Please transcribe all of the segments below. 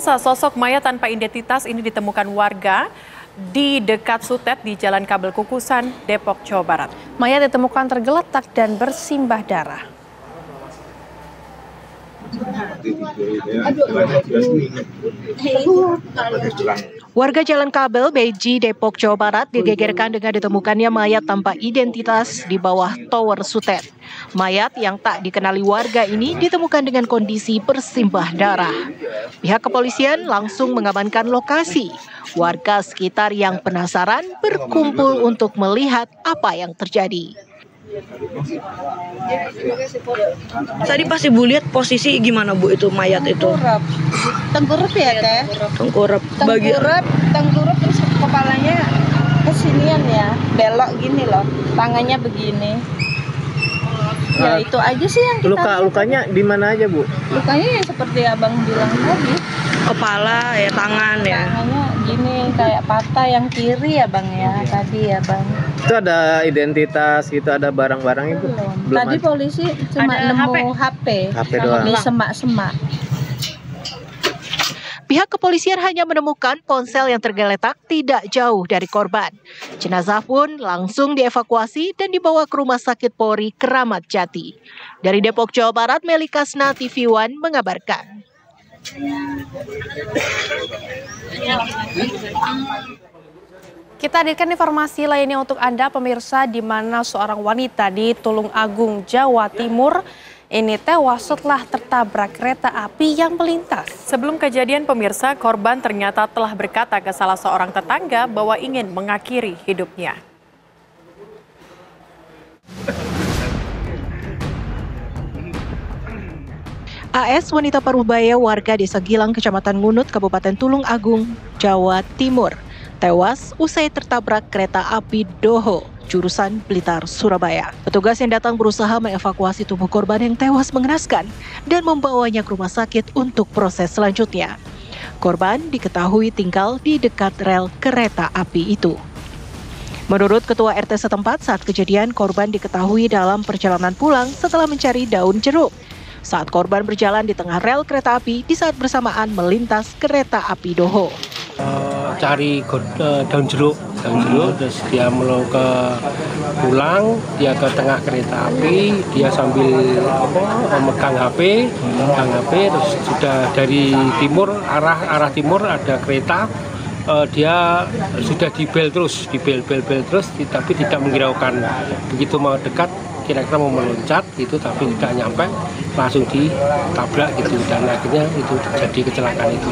Pemirsa, sosok mayat tanpa identitas ini ditemukan warga di dekat Sutet di Jalan Kabel Kukusan, Depok, Jawa Barat. Mayat ditemukan tergeletak dan bersimbah darah. Warga Jalan Kabel, Beji, Depok, Jawa Barat digegerkan dengan ditemukannya mayat tanpa identitas di bawah Tower Sutet. Mayat yang tak dikenali warga ini ditemukan dengan kondisi bersimbah darah. Pihak kepolisian langsung mengamankan lokasi. Warga sekitar yang penasaran berkumpul untuk melihat apa yang terjadi. Tadi pas Ibu lihat posisi gimana Bu itu mayat itu? Tengkurap ya Teh? Tengkurap. Tengkurap terus kepalanya kesinian ya, belok gini loh, tangannya begini. Ya itu aja sih yang kita Lukanya di mana aja Bu? Lukanya yang seperti abang bilang tadi. Kepala ya, tangan ya. Tangannya gini kayak patah yang kiri ya Bang ya, tadi ya Bang. Itu ada identitas gitu, ada barang-barang itu? Belum. Tadi polisi cuma nemu HP doang. di semak-semak. Pihak kepolisian hanya menemukan ponsel yang tergeletak tidak jauh dari korban. Jenazah pun langsung dievakuasi dan dibawa ke Rumah Sakit Polri Kramat Jati. Dari Depok, Jawa Barat, Melika Sna, TV One mengabarkan. Kita hadirkan informasi lainnya untuk Anda pemirsa, di mana seorang wanita di Tulung Agung, Jawa Timur ini tewas setelah tertabrak kereta api yang melintas. Sebelum kejadian pemirsa, korban ternyata telah berkata ke salah seorang tetangga bahwa ingin mengakhiri hidupnya. AS, wanita Parubaya, warga Desa Gilang, Kecamatan Ngunut, Kabupaten Tulung Agung, Jawa Timur, tewas usai tertabrak kereta api Doho, jurusan Blitar, Surabaya. Petugas yang datang berusaha mengevakuasi tubuh korban yang tewas mengenaskan dan membawanya ke rumah sakit untuk proses selanjutnya. Korban diketahui tinggal di dekat rel kereta api itu. Menurut Ketua RT setempat, saat kejadian korban diketahui dalam perjalanan pulang setelah mencari daun jeruk. Saat korban berjalan di tengah rel kereta api, di saat bersamaan melintas kereta api Doho. Cari daun jeruk, terus dia mau pulang, dia ke tengah kereta api, dia sambil megang HP, terus sudah dari timur, arah timur ada kereta, dia sudah dibel terus, tapi tidak menghiraukan. Begitu mau dekat, kira-kira mau meloncat gitu, tapi tidak nyampe, langsung ditabrak gitu, dan akhirnya itu terjadi kecelakaan itu.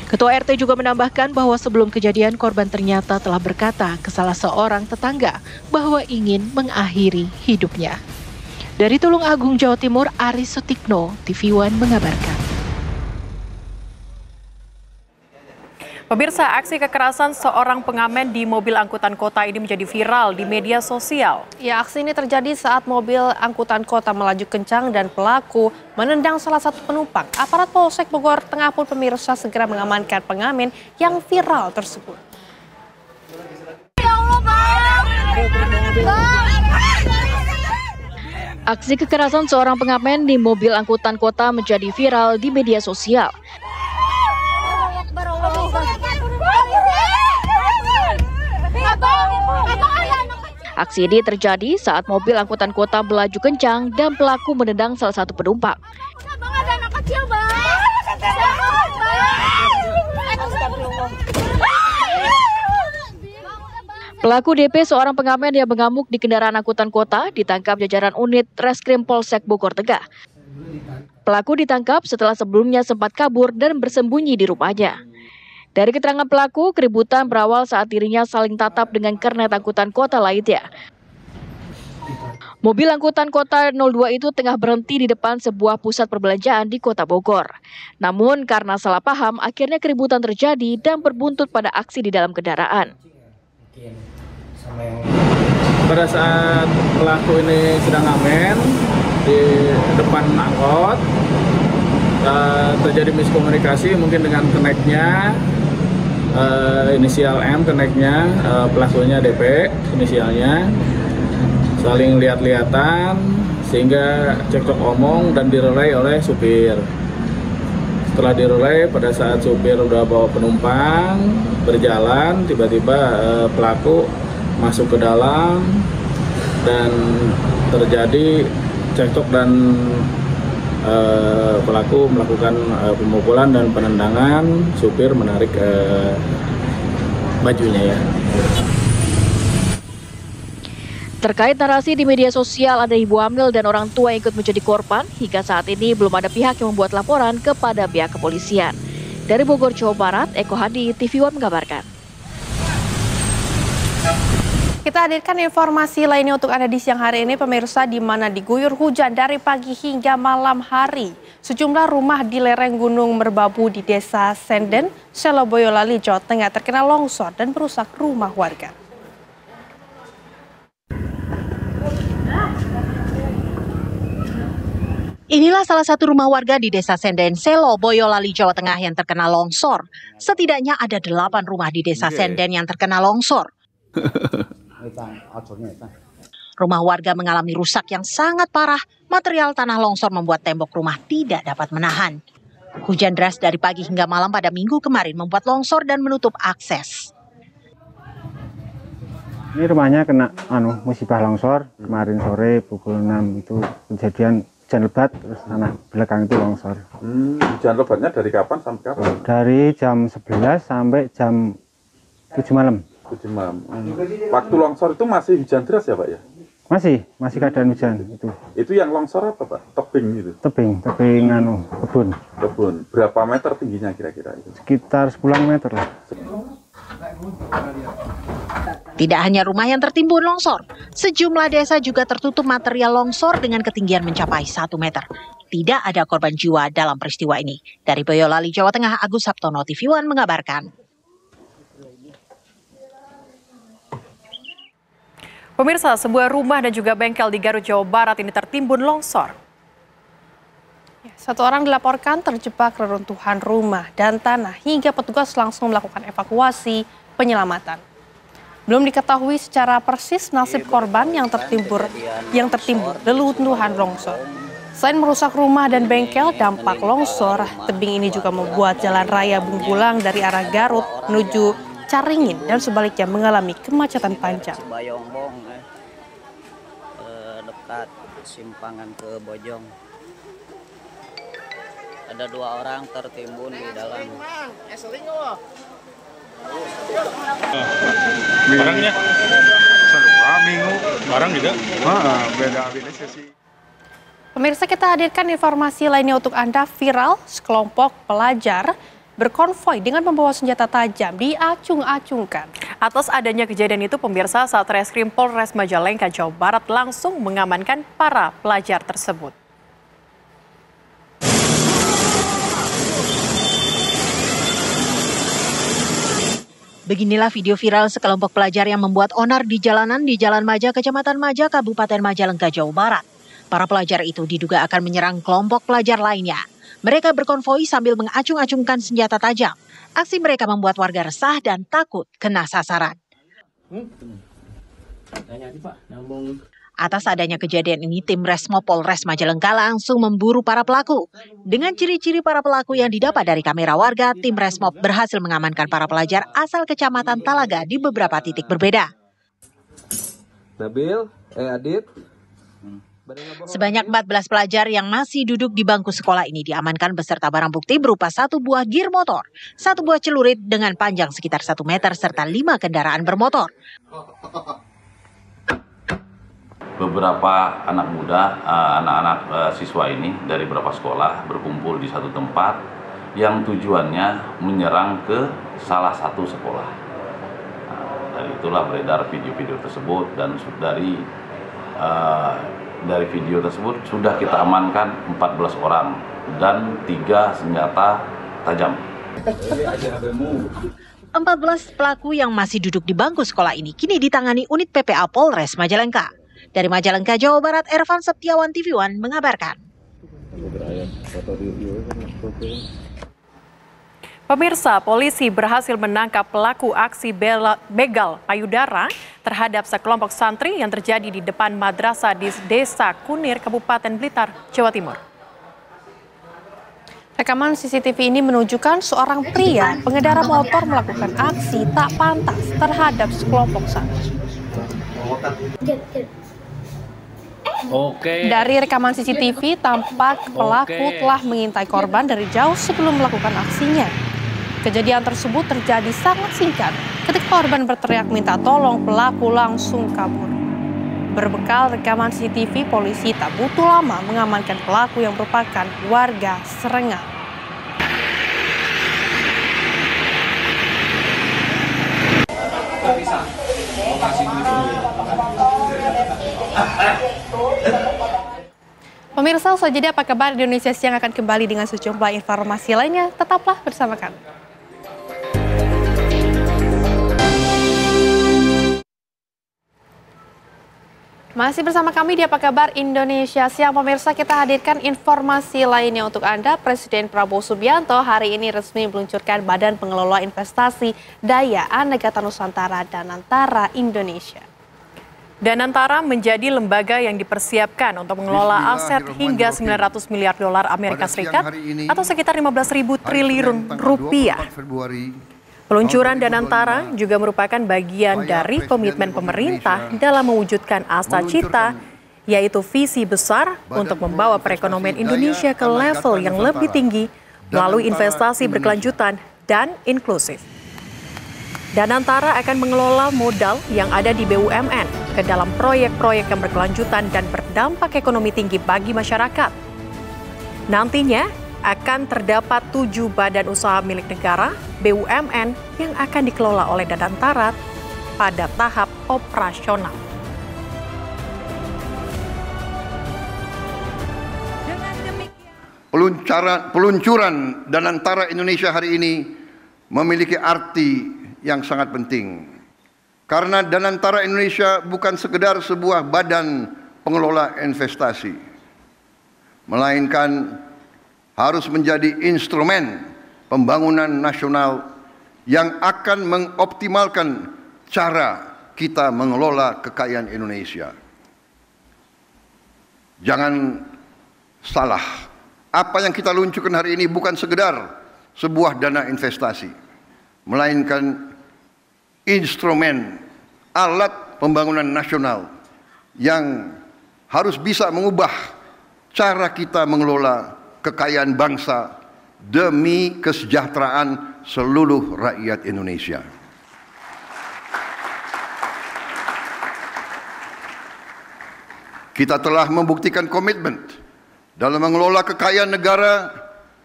Ketua RT juga menambahkan bahwa sebelum kejadian korban ternyata telah berkata ke salah seorang tetangga bahwa ingin mengakhiri hidupnya. Dari Tulung Agung, Jawa Timur, Aris Sutikno, TV One mengabarkan. Pemirsa, aksi kekerasan seorang pengamen di mobil angkutan kota ini menjadi viral di media sosial. Ya, aksi ini terjadi saat mobil angkutan kota melaju kencang dan pelaku menendang salah satu penumpang. Aparat Polsek Bogor Tengah pun pemirsa segera mengamankan pengamen yang viral tersebut. Aksi kekerasan seorang pengamen di mobil angkutan kota menjadi viral di media sosial. Aksi ini terjadi saat mobil angkutan kota melaju kencang dan pelaku menendang salah satu penumpang. Pelaku DP, seorang pengamen yang mengamuk di kendaraan angkutan kota, ditangkap jajaran unit Reskrim Polsek Bogor Tengah. Pelaku ditangkap setelah sebelumnya sempat kabur dan bersembunyi di rumahnya. Dari keterangan pelaku, keributan berawal saat dirinya saling tatap dengan kernet angkutan kota lainnya. Mobil angkutan kota 02 itu tengah berhenti di depan sebuah pusat perbelanjaan di Kota Bogor. Namun karena salah paham, akhirnya keributan terjadi dan berbuntut pada aksi di dalam kendaraan. Pada saat pelaku ini sedang ngamen di depan angkot, terjadi miskomunikasi mungkin dengan keneknya, inisial M keneknya, pelakunya DP inisialnya, saling lihat-lihatan sehingga cekcok omong dan direlai oleh supir. Setelah direlay, pada saat supir udah bawa penumpang berjalan, tiba-tiba pelaku masuk ke dalam dan terjadi cekcok dan pelaku melakukan pemukulan dan penendangan. Supir menarik bajunya ya. Terkait narasi di media sosial ada ibu hamil dan orang tua yang ikut menjadi korban, hingga saat ini belum ada pihak yang membuat laporan kepada pihak kepolisian. Dari Bogor, Jawa Barat, Eko Hadi, TV One mengabarkan. Kita hadirkan informasi lainnya untuk Anda di siang hari ini, pemirsa, di mana diguyur hujan dari pagi hingga malam hari. Sejumlah rumah di lereng Gunung Merbabu di Desa Senden, Selo Boyolali, Jawa Tengah terkena longsor dan merusak rumah warga. Inilah salah satu rumah warga di Desa Senden, Selo, Boyolali, Jawa Tengah yang terkena longsor. Setidaknya ada 8 rumah di Desa Senden yang terkena longsor. Rumah warga mengalami rusak yang sangat parah. Material tanah longsor membuat tembok rumah tidak dapat menahan. Hujan deras dari pagi hingga malam pada Minggu kemarin membuat longsor dan menutup akses. Ini rumahnya kena musibah longsor kemarin sore pukul 6 itu kejadian hujan lebat, terus tanah belakang itu longsor. Hujan lebatnya dari kapan sampai kapan? Dari jam 11 sampai jam 7 malam. 7 malam. Waktu longsor itu masih hujan deras ya Pak ya? Masih keadaan hujan itu. Itu yang longsor apa Pak? Tebing gitu? Tebing kebun. Kebun. Berapa meter tingginya kira-kira itu? Sekitar 10 meter lah. Tidak hanya rumah yang tertimbun longsor, sejumlah desa juga tertutup material longsor dengan ketinggian mencapai 1 meter. Tidak ada korban jiwa dalam peristiwa ini. Dari Boyolali, Jawa Tengah, Agus Sabtono, TV One mengabarkan. Pemirsa, sebuah rumah dan juga bengkel di Garut, Jawa Barat ini tertimbun longsor. Satu orang dilaporkan terjebak reruntuhan rumah dan tanah hingga petugas langsung melakukan evakuasi penyelamatan. Belum diketahui secara persis nasib korban yang tertimbun reruntuhan longsor. Selain merusak rumah dan bengkel, dampak longsor tebing ini juga membuat jalan raya Bungkulang dari arah Garut menuju Caringin dan sebaliknya mengalami kemacetan panjang. Bayongbong, dekat simpangan ke Bojong. Ada 2 orang tertimbun di dalam. Barangnya barang juga beda sesi. Pemirsa, kita hadirkan informasi lainnya untuk Anda. Viral, sekelompok pelajar berkonvoi dengan membawa senjata tajam diacung-acungkan. Atas adanya kejadian itu, pemirsa, Satreskrim Polres Majalengka, Jawa Barat langsung mengamankan para pelajar tersebut. Beginilah video viral sekelompok pelajar yang membuat onar di jalanan di Jalan Maja, Kecamatan Maja, Kabupaten Majalengka, Jawa Barat. Para pelajar itu diduga akan menyerang kelompok pelajar lainnya. Mereka berkonvoi sambil mengacung-acungkan senjata tajam. Aksi mereka membuat warga resah dan takut kena sasaran. Atas adanya kejadian ini, tim Resmo Polres Majalengka langsung memburu para pelaku. Dengan ciri-ciri para pelaku yang didapat dari kamera warga, tim Resmo berhasil mengamankan para pelajar asal Kecamatan Talaga di beberapa titik berbeda. Adit. Sebanyak 14 pelajar yang masih duduk di bangku sekolah ini diamankan beserta barang bukti berupa 1 buah gear motor, 1 buah celurit dengan panjang sekitar 1 meter, serta 5 kendaraan bermotor. Beberapa anak muda, anak-anak siswa ini dari beberapa sekolah berkumpul di satu tempat yang tujuannya menyerang ke salah satu sekolah. Dari itulah beredar video-video tersebut dan dari video tersebut sudah kita amankan 14 orang dan 3 senjata tajam. 14 pelaku yang masih duduk di bangku sekolah ini kini ditangani unit PPA Polres Majalengka. Dari Majalengka, Jawa Barat, Ervan Septiawan, TV One mengabarkan. Pemirsa, polisi berhasil menangkap pelaku aksi begal payudara terhadap sekelompok santri yang terjadi di depan madrasah di Desa Kunir, Kabupaten Blitar, Jawa Timur. Rekaman CCTV ini menunjukkan seorang pria pengendara motor melakukan aksi tak pantas terhadap sekelompok santri. Dari rekaman CCTV tampak pelaku telah mengintai korban dari jauh sebelum melakukan aksinya. Kejadian tersebut terjadi sangat singkat. Ketika korban berteriak minta tolong, pelaku langsung kabur. Berbekal rekaman CCTV, polisi tak butuh lama mengamankan pelaku yang merupakan warga Serengan. Pemirsa, selanjutnya apa kabar Indonesia Siang akan kembali dengan sejumlah informasi lainnya. Tetaplah bersama kami. Masih bersama kami di Apa Kabar Indonesia Siang. Pemirsa, kita hadirkan informasi lainnya untuk Anda. Presiden Prabowo Subianto hari ini resmi meluncurkan Badan Pengelola Investasi Daya Aneka Nusantara Danantara Indonesia. Danantara menjadi lembaga yang dipersiapkan untuk mengelola aset hingga 900 miliar dolar Amerika Serikat atau sekitar 15.000 triliun rupiah. Peluncuran Danantara juga merupakan bagian dari komitmen pemerintah dalam mewujudkan Asa Cita, yaitu visi besar untuk membawa perekonomian Indonesia ke level yang lebih tinggi melalui investasi berkelanjutan dan inklusif. Danantara akan mengelola modal yang ada di BUMN ke dalam proyek-proyek yang berkelanjutan dan berdampak ekonomi tinggi bagi masyarakat. Nantinya akan terdapat 7 badan usaha milik negara BUMN yang akan dikelola oleh Danantara pada tahap operasional. Peluncuran Danantara Indonesia hari ini memiliki arti yang sangat penting. Karena Danantara Indonesia bukan sekedar sebuah badan pengelola investasi, melainkan harus menjadi instrumen pembangunan nasional yang akan mengoptimalkan cara kita mengelola kekayaan Indonesia. Jangan salah, apa yang kita luncurkan hari ini bukan sekedar sebuah dana investasi, melainkan instrumen alat pembangunan nasional yang harus bisa mengubah cara kita mengelola kekayaan bangsa demi kesejahteraan seluruh rakyat Indonesia. Kita telah membuktikan komitmen dalam mengelola kekayaan negara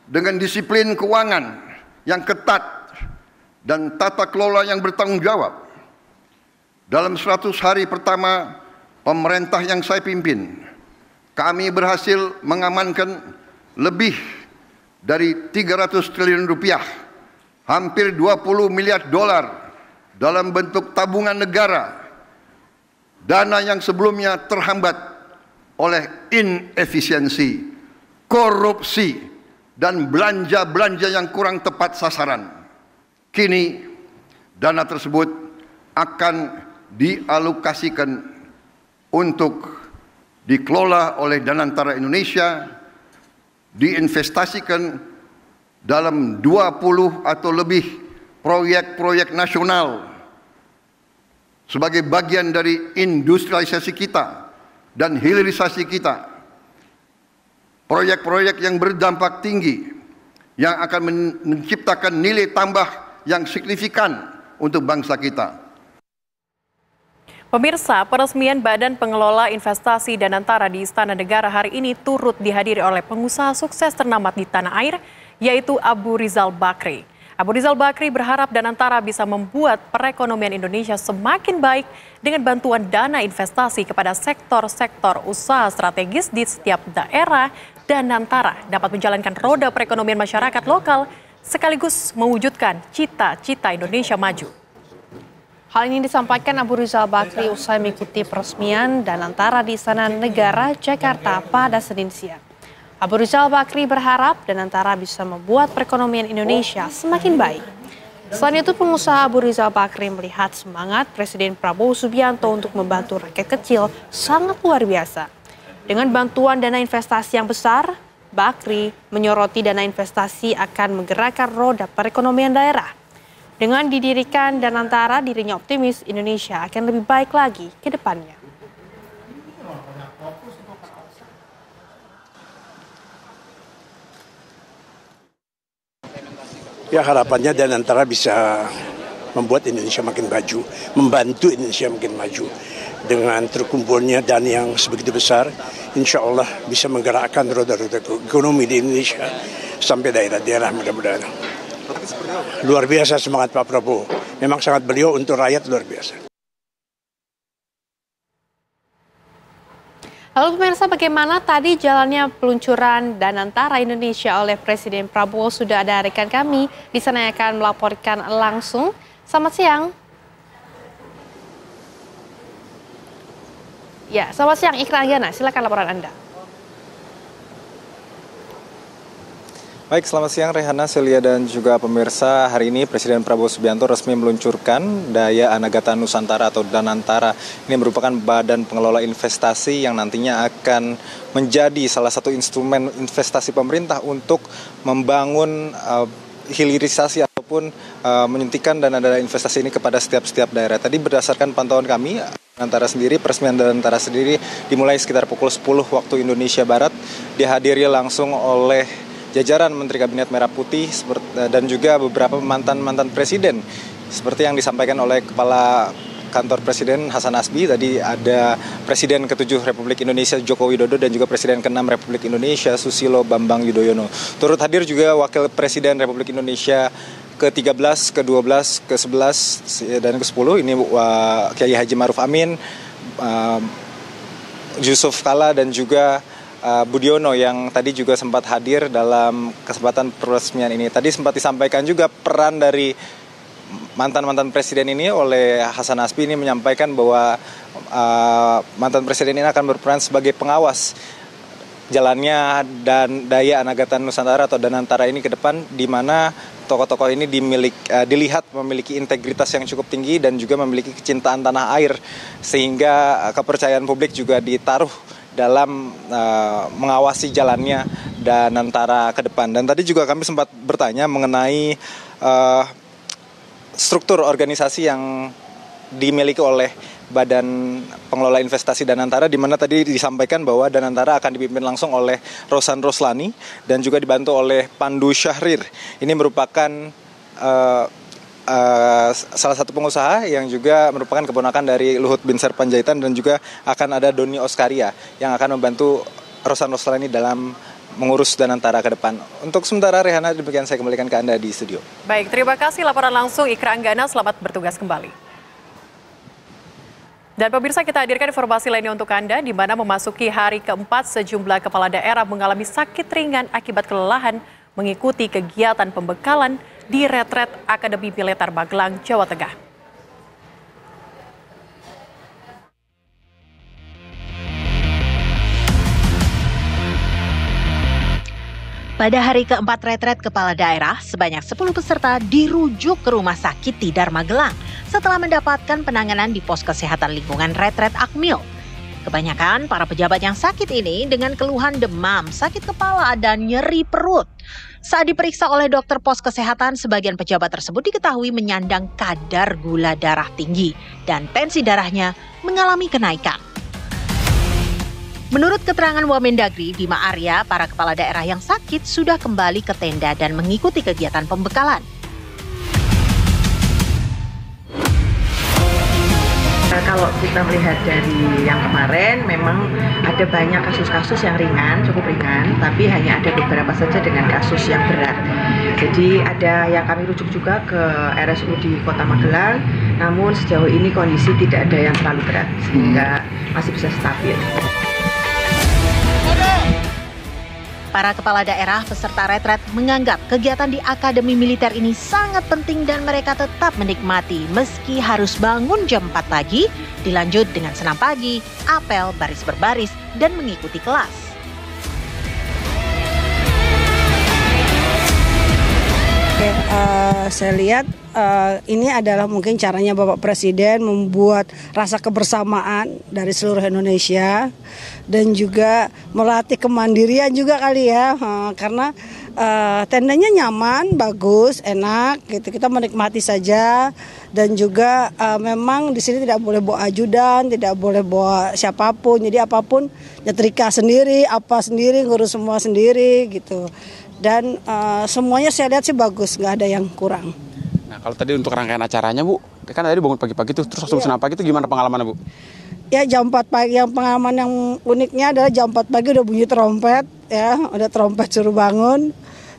dengan disiplin keuangan yang ketat dan tata kelola yang bertanggung jawab. Dalam 100 hari pertama pemerintah yang saya pimpin, kami berhasil mengamankan lebih dari 300 triliun rupiah, hampir 20 miliar dolar dalam bentuk tabungan negara, dana yang sebelumnya terhambat oleh inefisiensi, korupsi, dan belanja-belanja yang kurang tepat sasaran. Kini dana tersebut akan dialokasikan untuk dikelola oleh Danantara Indonesia, diinvestasikan dalam 20 atau lebih proyek-proyek nasional sebagai bagian dari industrialisasi kita dan hilirisasi kita. Proyek-proyek yang berdampak tinggi yang akan menciptakan nilai tambah yang signifikan untuk bangsa kita. Pemirsa, peresmian Badan Pengelola Investasi Danantara di Istana Negara hari ini turut dihadiri oleh pengusaha sukses ternama di tanah air, yaitu Abu Rizal Bakri. Abu Rizal Bakri berharap Danantara bisa membuat perekonomian Indonesia semakin baik dengan bantuan dana investasi kepada sektor-sektor usaha strategis di setiap daerah. Danantara dapat menjalankan roda perekonomian masyarakat lokal sekaligus mewujudkan cita-cita Indonesia maju. Hal ini disampaikan Abu Rizal Bakri usai mengikuti peresmian Danantara di Istana Negara, Jakarta pada Senin siang. Abu Rizal Bakri berharap Danantara bisa membuat perekonomian Indonesia semakin baik. Selain itu, pengusaha Abu Rizal Bakri melihat semangat Presiden Prabowo Subianto untuk membantu rakyat kecil sangat luar biasa. Dengan bantuan dana investasi yang besar, Bakri menyoroti dana investasi akan menggerakkan roda perekonomian daerah. Dengan didirikan Danantara, dirinya optimis Indonesia akan lebih baik lagi ke depannya. Ya, harapannya Danantara bisa membuat Indonesia makin maju, membantu Indonesia makin maju. Dengan terkumpulnya dana yang sebegitu besar, insya Allah bisa menggerakkan roda-roda ekonomi di Indonesia sampai daerah-daerah mudah-mudahan. Luar biasa semangat Pak Prabowo. Memang sangat beliau untuk rakyat luar biasa. Lalu pemirsa, bagaimana tadi jalannya peluncuran Danantara Indonesia oleh Presiden Prabowo? Sudah ada rekan kami di sana yang akan melaporkan langsung. Selamat siang. Ya, selamat siang Ikra Anggana, silakan laporan Anda. Baik, selamat siang Rehana, Celia dan juga pemirsa. Hari ini Presiden Prabowo Subianto resmi meluncurkan Daya Anagata Nusantara atau Danantara. Ini merupakan badan pengelola investasi yang nantinya akan menjadi salah satu instrumen investasi pemerintah untuk membangun hilirisasi ataupun menyuntikkan dana-dana investasi ini kepada setiap daerah. Tadi berdasarkan pantauan kami, Danantara sendiri, peresmian Danantara sendiri dimulai sekitar pukul 10 waktu Indonesia Barat, dihadiri langsung oleh jajaran Menteri Kabinet Merah Putih dan juga beberapa mantan presiden. Seperti yang disampaikan oleh Kepala Kantor Presiden Hasan Asbi, tadi ada Presiden ke-7 Republik Indonesia Joko Widodo dan juga Presiden ke-6 Republik Indonesia Susilo Bambang Yudhoyono. Turut hadir juga Wakil Presiden Republik Indonesia ke-13, ke-12, ke-11, dan ke-10. Ini Kiai Haji Maruf Amin, Yusuf Kala dan juga Budiono yang tadi juga sempat hadir dalam kesempatan peresmian ini. Tadi sempat disampaikan juga peran dari mantan presiden ini oleh Hasan Asbi. Ini menyampaikan bahwa mantan presiden ini akan berperan sebagai pengawas jalannya dan Daya Anagata Nusantara atau Danantara ini ke depan, di mana tokoh-tokoh ini dilihat memiliki integritas yang cukup tinggi dan juga memiliki kecintaan tanah air, sehingga kepercayaan publik juga ditaruh dalam mengawasi jalannya Danantara ke depan. Dan tadi juga kami sempat bertanya mengenai struktur organisasi yang dimiliki oleh Badan Pengelola Investasi Danantara, di mana tadi disampaikan bahwa Danantara akan dipimpin langsung oleh Rosan Roslani dan juga dibantu oleh Pandu Syahrir. Ini merupakan salah satu pengusaha yang juga merupakan keponakan dari Luhut Binsar Panjaitan, dan juga akan ada Doni Oskaria yang akan membantu Rosan Roslani dalam mengurus Danantara ke depan. Untuk sementara, Rehana, demikian saya kembalikan ke Anda di studio. Baik, terima kasih laporan langsung Ikra Anggana, selamat bertugas kembali. Dan pemirsa, kita hadirkan informasi lainnya untuk Anda, di mana memasuki hari keempat sejumlah kepala daerah mengalami sakit ringan akibat kelelahan mengikuti kegiatan pembekalan di Retret Akademi Militer Magelang, Jawa Tengah. Pada hari keempat retret kepala daerah, sebanyak 10 peserta dirujuk ke Rumah Sakit Tidar Magelang setelah mendapatkan penanganan di pos kesehatan lingkungan Retret Akmil. Kebanyakan para pejabat yang sakit ini dengan keluhan demam, sakit kepala, dan nyeri perut. Saat diperiksa oleh dokter pos kesehatan, sebagian pejabat tersebut diketahui menyandang kadar gula darah tinggi dan tensi darahnya mengalami kenaikan. Menurut keterangan Wamendagri Bima Arya, para kepala daerah yang sakit sudah kembali ke tenda dan mengikuti kegiatan pembekalan. Kalau kita melihat dari yang kemarin, memang ada banyak kasus-kasus yang ringan, cukup ringan, tapi hanya ada beberapa saja dengan kasus yang berat. Jadi ada yang kami rujuk juga ke RSUD di Kota Magelang, namun sejauh ini kondisi tidak ada yang terlalu berat, sehingga masih bisa stabil. Para kepala daerah peserta retret menganggap kegiatan di Akademi Militer ini sangat penting dan mereka tetap menikmati meski harus bangun jam 4 pagi, dilanjut dengan senam pagi, apel, baris berbaris, dan mengikuti kelas. Oke, saya lihat ini adalah mungkin caranya Bapak Presiden membuat rasa kebersamaan dari seluruh Indonesia dan juga melatih kemandirian juga kali ya, karena tendanya nyaman, bagus, enak gitu, kita menikmati saja. Dan juga memang di sini tidak boleh bawa ajudan, tidak boleh bawa siapapun, jadi apapun nyetrika sendiri, apa sendiri, ngurus semua sendiri gitu. Dan semuanya saya lihat sih bagus, nggak ada yang kurang. Nah, kalau tadi untuk rangkaian acaranya, Bu, kan tadi bangun pagi-pagi tuh, terus langsung senam pagi itu gimana pengalamannya, Bu? Ya jam 4 pagi, yang pengalaman yang uniknya adalah jam 4 pagi udah bunyi trompet, ya, udah trompet suruh bangun.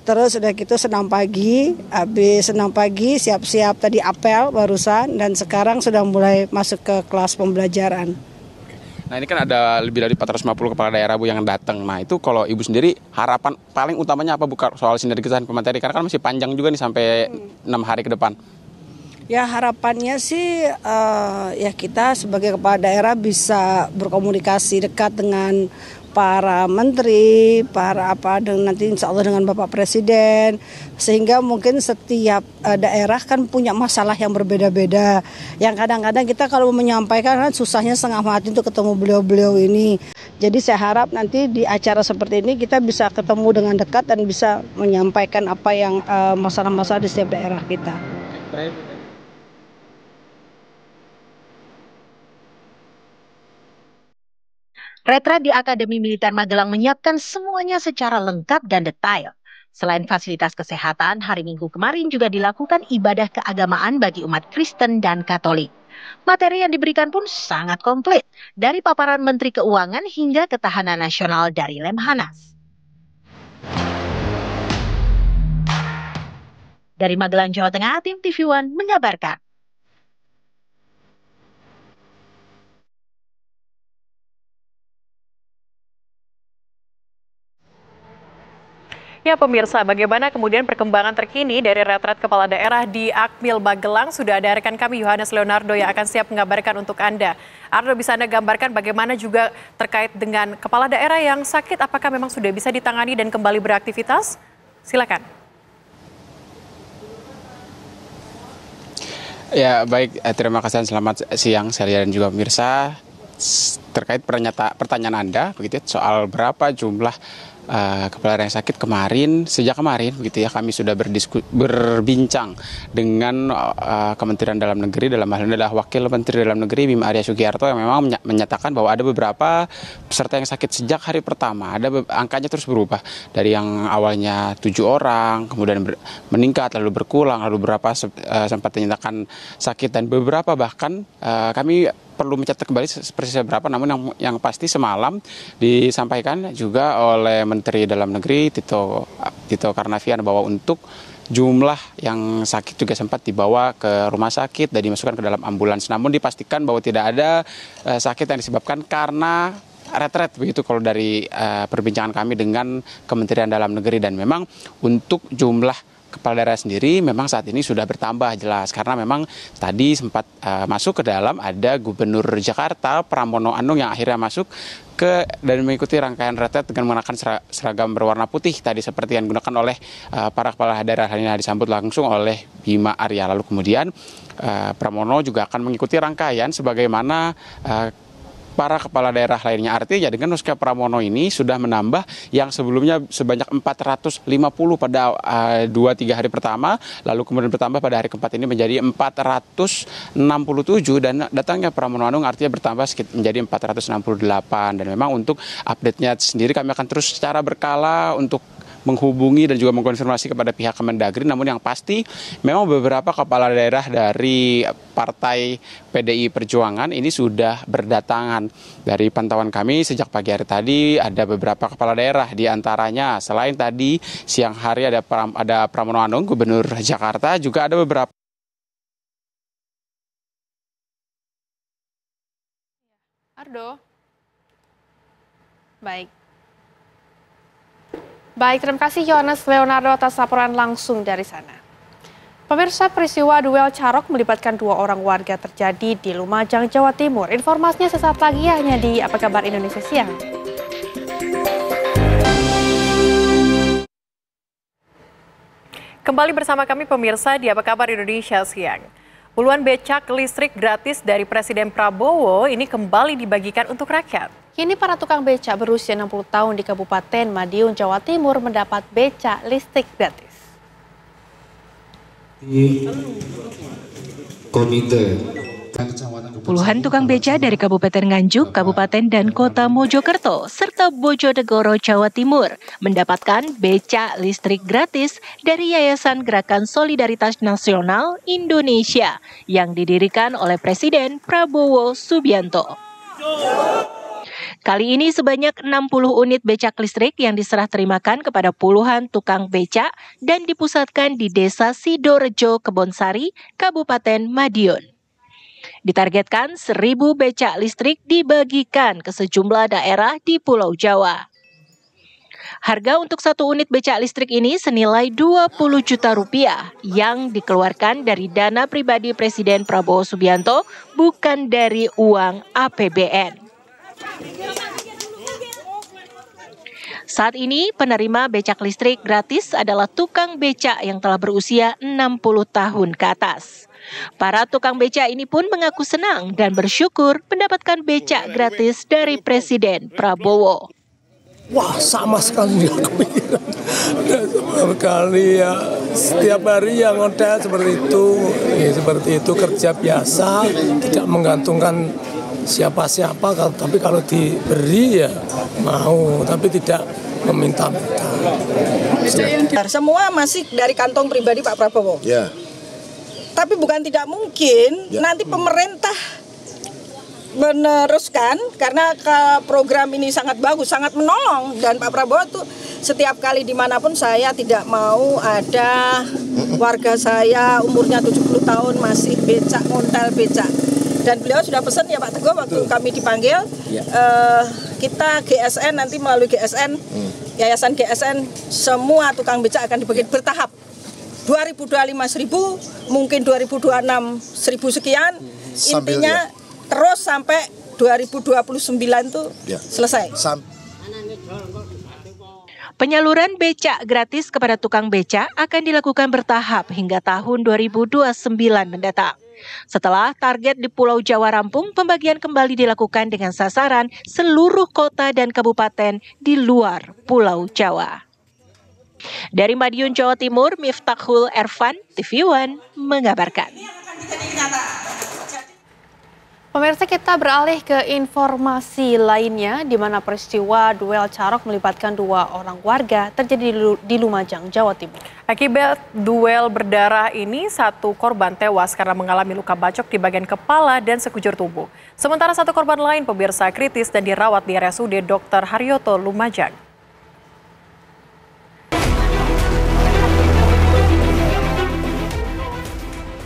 Terus udah gitu senam pagi, habis senam pagi siap-siap tadi apel barusan, dan sekarang sudah mulai masuk ke kelas pembelajaran. Nah, ini kan ada lebih dari 450 kepala daerah, Bu, yang datang. Nah, itu kalau Ibu sendiri harapan paling utamanya apa, Bu, soal sinergisan pemateri? Karena kan masih panjang juga nih sampai 6 hari ke depan. Ya harapannya sih ya kita sebagai kepala daerah bisa berkomunikasi dekat dengan para menteri, dan nanti insya Allah dengan Bapak Presiden, sehingga mungkin setiap daerah kan punya masalah yang berbeda-beda, yang kadang-kadang kita kalau menyampaikan kan susahnya setengah mati untuk ketemu beliau-beliau ini. Jadi saya harap nanti di acara seperti ini kita bisa ketemu dengan dekat dan bisa menyampaikan apa yang masalah-masalah di setiap daerah kita. Retret di Akademi Militer Magelang menyiapkan semuanya secara lengkap dan detail. Selain fasilitas kesehatan, hari Minggu kemarin juga dilakukan ibadah keagamaan bagi umat Kristen dan Katolik. Materi yang diberikan pun sangat komplit, dari paparan Menteri Keuangan hingga ketahanan nasional dari Lemhanas. Dari Magelang, Jawa Tengah, tim TV One mengabarkan. Ya pemirsa, bagaimana kemudian perkembangan terkini dari retret kepala daerah di Akmil Magelang? Sudah ada rekan kami Yohanes Leonardo yang akan siap mengabarkan untuk Anda. Ardo, bisa Anda gambarkan bagaimana juga terkait dengan kepala daerah yang sakit, apakah memang sudah bisa ditangani dan kembali beraktivitas? Silakan. Ya baik, terima kasih, selamat siang Celia dan juga pemirsa. Terkait pertanyaan Anda begitu soal berapa jumlah kepala daerah yang sakit sejak kemarin begitu ya, kami sudah berbincang dengan Kementerian Dalam Negeri, dalam hal ini adalah Wakil Menteri Dalam Negeri Bima Arya Sugiarto, yang memang menyatakan bahwa ada beberapa peserta yang sakit sejak hari pertama. Angkanya terus berubah dari yang awalnya 7 orang, kemudian meningkat, lalu berkurang, lalu beberapa sempat dinyatakan sakit, dan beberapa bahkan kami perlu mencatat kembali persisnya berapa, namun yang pasti semalam disampaikan juga oleh Menteri Dalam Negeri Tito Karnavian bahwa untuk jumlah yang sakit juga sempat dibawa ke rumah sakit dan dimasukkan ke dalam ambulans. Namun dipastikan bahwa tidak ada sakit yang disebabkan karena retret begitu kalau dari perbincangan kami dengan Kementerian Dalam Negeri. Dan memang untuk jumlah kepala daerah sendiri memang saat ini sudah bertambah jelas, karena memang tadi sempat masuk ke dalam ada Gubernur Jakarta Pramono Anung yang akhirnya masuk dan mengikuti rangkaian retret dengan mengenakan seragam berwarna putih tadi seperti yang digunakan oleh para kepala daerah. Hal ini disambut langsung oleh Bima Arya. Lalu kemudian Pramono juga akan mengikuti rangkaian sebagaimana para kepala daerah lainnya. Artinya dengan Nuska Pramono ini sudah menambah yang sebelumnya sebanyak 450 pada 2-3 hari pertama, lalu kemudian bertambah pada hari keempat ini menjadi 467, dan datangnya Pramono Anung artinya bertambah menjadi 468. Dan memang untuk update-nya sendiri kami akan terus secara berkala untuk menghubungi dan juga mengkonfirmasi kepada pihak Kemendagri. Namun yang pasti memang beberapa kepala daerah dari Partai PDI Perjuangan ini sudah berdatangan. Dari pantauan kami sejak pagi hari tadi ada beberapa kepala daerah, di antaranya selain tadi siang hari ada Pramono Anung Gubernur Jakarta, juga ada beberapa. Ardo. Baik, terima kasih Yohanes Leonardo atas laporan langsung dari sana. Pemirsa, peristiwa duel carok melibatkan 2 orang warga terjadi di Lumajang, Jawa Timur. Informasinya sesaat lagi hanya di Apa Kabar Indonesia Siang. Kembali bersama kami pemirsa di Apa Kabar Indonesia Siang. Puluhan becak listrik gratis dari Presiden Prabowo ini kembali dibagikan untuk rakyat. Kini para tukang becak berusia 60 tahun di Kabupaten Madiun, Jawa Timur mendapat becak listrik gratis. Puluhan tukang beca dari Kabupaten Nganjuk, Kabupaten dan Kota Mojokerto, serta Bojonegoro, Jawa Timur mendapatkan beca listrik gratis dari Yayasan Gerakan Solidaritas Nasional Indonesia yang didirikan oleh Presiden Prabowo Subianto. Kali ini sebanyak 60 unit becak listrik yang diserah terimakan kepada puluhan tukang becak dan dipusatkan di Desa Sidorejo, Kebonsari, Kabupaten Madiun. Ditargetkan 1.000 becak listrik dibagikan ke sejumlah daerah di Pulau Jawa. Harga untuk satu unit becak listrik ini senilai 20 juta rupiah yang dikeluarkan dari dana pribadi Presiden Prabowo Subianto, bukan dari uang APBN. Saat ini penerima becak listrik gratis adalah tukang becak yang telah berusia 60 tahun ke atas. Para tukang becak ini pun mengaku senang dan bersyukur mendapatkan becak gratis dari Presiden Prabowo. Wah, sama sekali nggak kepikiran. Dan sekali ya, setiap hari yang ngodal seperti itu kerja biasa, tidak menggantungkan siapa-siapa, tapi kalau diberi ya mau, tapi tidak meminta-minta. Semua masih dari kantong pribadi Pak Prabowo. Ya. Tapi bukan tidak mungkin nanti pemerintah meneruskan, karena program ini sangat bagus, sangat menolong, dan Pak Prabowo tuh setiap kali dimanapun saya tidak mau ada warga saya umurnya 70 tahun masih becak, ngontel becak. Dan beliau sudah pesan ya Pak Teguh waktu kami dipanggil, kita GSN nanti melalui GSN, Yayasan GSN, semua tukang becak akan dibagi bertahap. 2025 1.000, mungkin 2026 1.000 sekian, intinya terus sampai 2029 tuh selesai. Penyaluran becak gratis kepada tukang becak akan dilakukan bertahap hingga tahun 2029 mendatang. Setelah target di Pulau Jawa rampung, pembagian kembali dilakukan dengan sasaran seluruh kota dan kabupaten di luar Pulau Jawa. Dari Madiun, Jawa Timur, Miftahul Ervan, TV One mengabarkan. Pemirsa, kita beralih ke informasi lainnya, di mana peristiwa duel carok melibatkan 2 orang warga terjadi di Lumajang, Jawa Timur. Akibat duel berdarah ini, 1 korban tewas karena mengalami luka bacok di bagian kepala dan sekujur tubuh. Sementara 1 korban lain pemirsa kritis dan dirawat di RSUD Dr. Haryoto, Lumajang.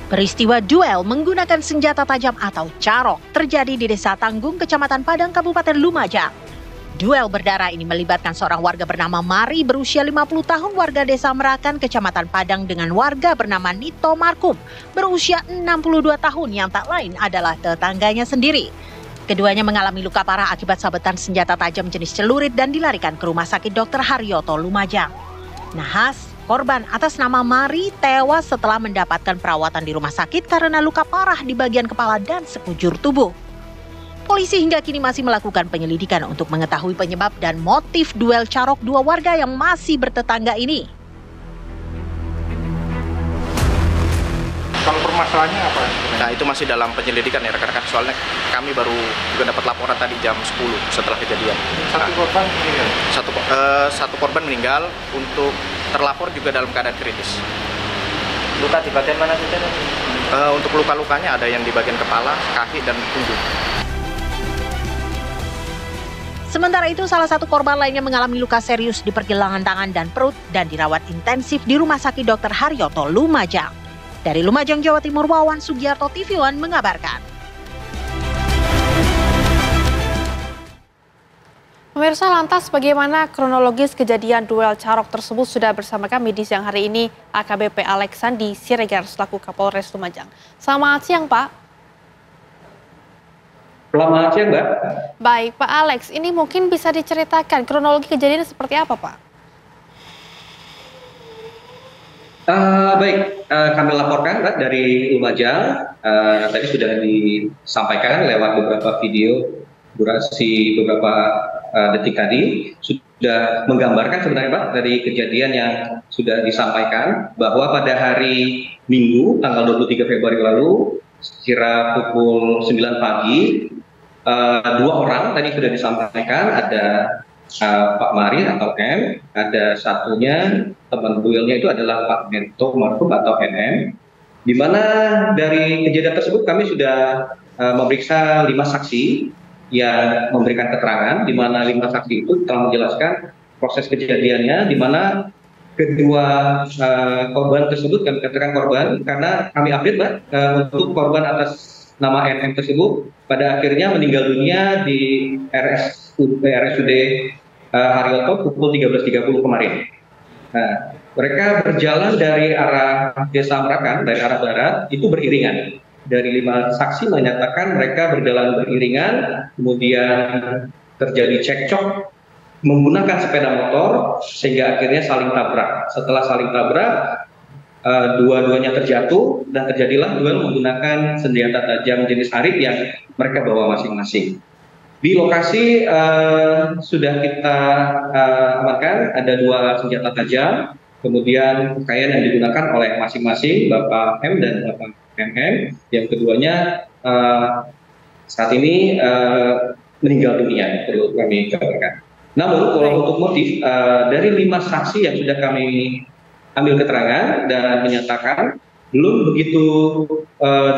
Peristiwa duel menggunakan senjata tajam atau carok terjadi di Desa Tanggung, Kecamatan Padang, Kabupaten Lumajang. Duel berdarah ini melibatkan seorang warga bernama Mari berusia 50 tahun warga Desa Merakan, Kecamatan Padang dengan warga bernama Nito Markum berusia 62 tahun yang tak lain adalah tetangganya sendiri. Keduanya mengalami luka parah akibat sabetan senjata tajam jenis celurit dan dilarikan ke Rumah Sakit Dr. Haryoto, Lumajang. Nahas, korban atas nama Mari tewas setelah mendapatkan perawatan di rumah sakit karena luka parah di bagian kepala dan sekujur tubuh. Polisi hingga kini masih melakukan penyelidikan untuk mengetahui penyebab dan motif duel carok 2 warga yang masih bertetangga ini. Kalau permasalahannya apa? Nah, itu masih dalam penyelidikan ya rekan-rekan, soalnya kami baru juga dapat laporan tadi jam 10 setelah kejadian. Satu korban meninggal? Satu korban meninggal, untuk terlapor juga dalam keadaan kritis. Luka di bagian mana saja? Untuk luka-lukanya ada yang di bagian kepala, kaki, dan punggung. Sementara itu, salah satu korban lainnya mengalami luka serius di pergelangan tangan dan perut dan dirawat intensif di Rumah Sakit Dr. Haryoto, Lumajang. Dari Lumajang, Jawa Timur, Wawan Sugiarto, TV One mengabarkan. Pemirsa, lantas bagaimana kronologis kejadian duel carok tersebut? Sudah bersama kami di siang hari ini AKBP Alexandi Siregar selaku Kapolres Lumajang. Selamat siang, Pak. Selamat siang, Mbak. Baik, Pak Alex, ini mungkin bisa diceritakan kronologi kejadiannya seperti apa, Pak? Baik, kami laporkan Mbak dari Lumajang. Tadi sudah disampaikan lewat beberapa video durasi beberapa detik tadi, sudah menggambarkan sebenarnya Pak dari kejadian yang sudah disampaikan bahwa pada hari Minggu tanggal 23 Februari lalu sekira pukul 9 pagi, 2 orang tadi sudah disampaikan, ada Pak Mari atau M, ada satunya teman duelnya itu adalah Pak Mento Marhum atau NM, di mana dari kejadian tersebut kami sudah memeriksa 5 saksi yang memberikan keterangan, di mana 5 saksi itu telah menjelaskan proses kejadiannya, di mana kedua korban tersebut kami katakan korban karena kami update Mbak, untuk korban atas nama NM tersebut pada akhirnya meninggal dunia di RSUD Haryoto pukul 13.30 kemarin. Nah, mereka berjalan dari arah Desa Merakan, dari arah barat, itu beriringan. Dari 5 saksi menyatakan mereka berjalan beriringan, kemudian terjadi cekcok menggunakan sepeda motor, sehingga akhirnya saling tabrak. Setelah saling tabrak, dua-duanya terjatuh, dan terjadilah duel menggunakan senjata tajam jenis arit yang mereka bawa masing-masing. Di lokasi sudah kita amankan ada 2 senjata tajam, kemudian pakaian yang digunakan oleh masing-masing Bapak M dan Bapak MM, yang keduanya saat ini meninggal dunia, perlu kami kabarkan. Namun kalau untuk motif dari 5 saksi yang sudah kami ambil keterangan dan menyatakan belum begitu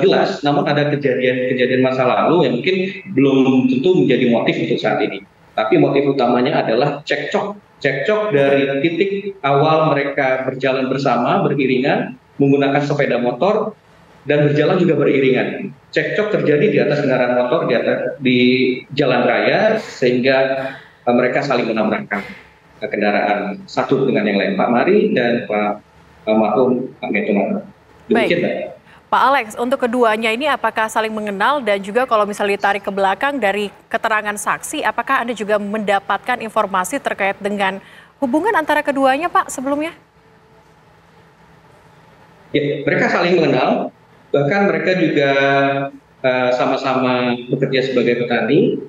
jelas, namun ada kejadian-kejadian masa lalu yang mungkin belum tentu menjadi motif untuk saat ini. Tapi motif utamanya adalah cekcok dari titik awal mereka berjalan bersama beriringan menggunakan sepeda motor dan berjalan juga beriringan. Cekcok terjadi di atas kendaraan motor di jalan raya sehingga mereka saling menabrakkan kendaraan satu dengan yang lain, Pak Mari dan Pak Marhum Pak Metuman. Baik, Pak Alex, untuk keduanya ini apakah saling mengenal dan juga kalau misalnya ditarik ke belakang dari keterangan saksi, apakah Anda juga mendapatkan informasi terkait dengan hubungan antara keduanya Pak sebelumnya? Ya, mereka saling mengenal, bahkan mereka juga sama-sama bekerja sebagai petani.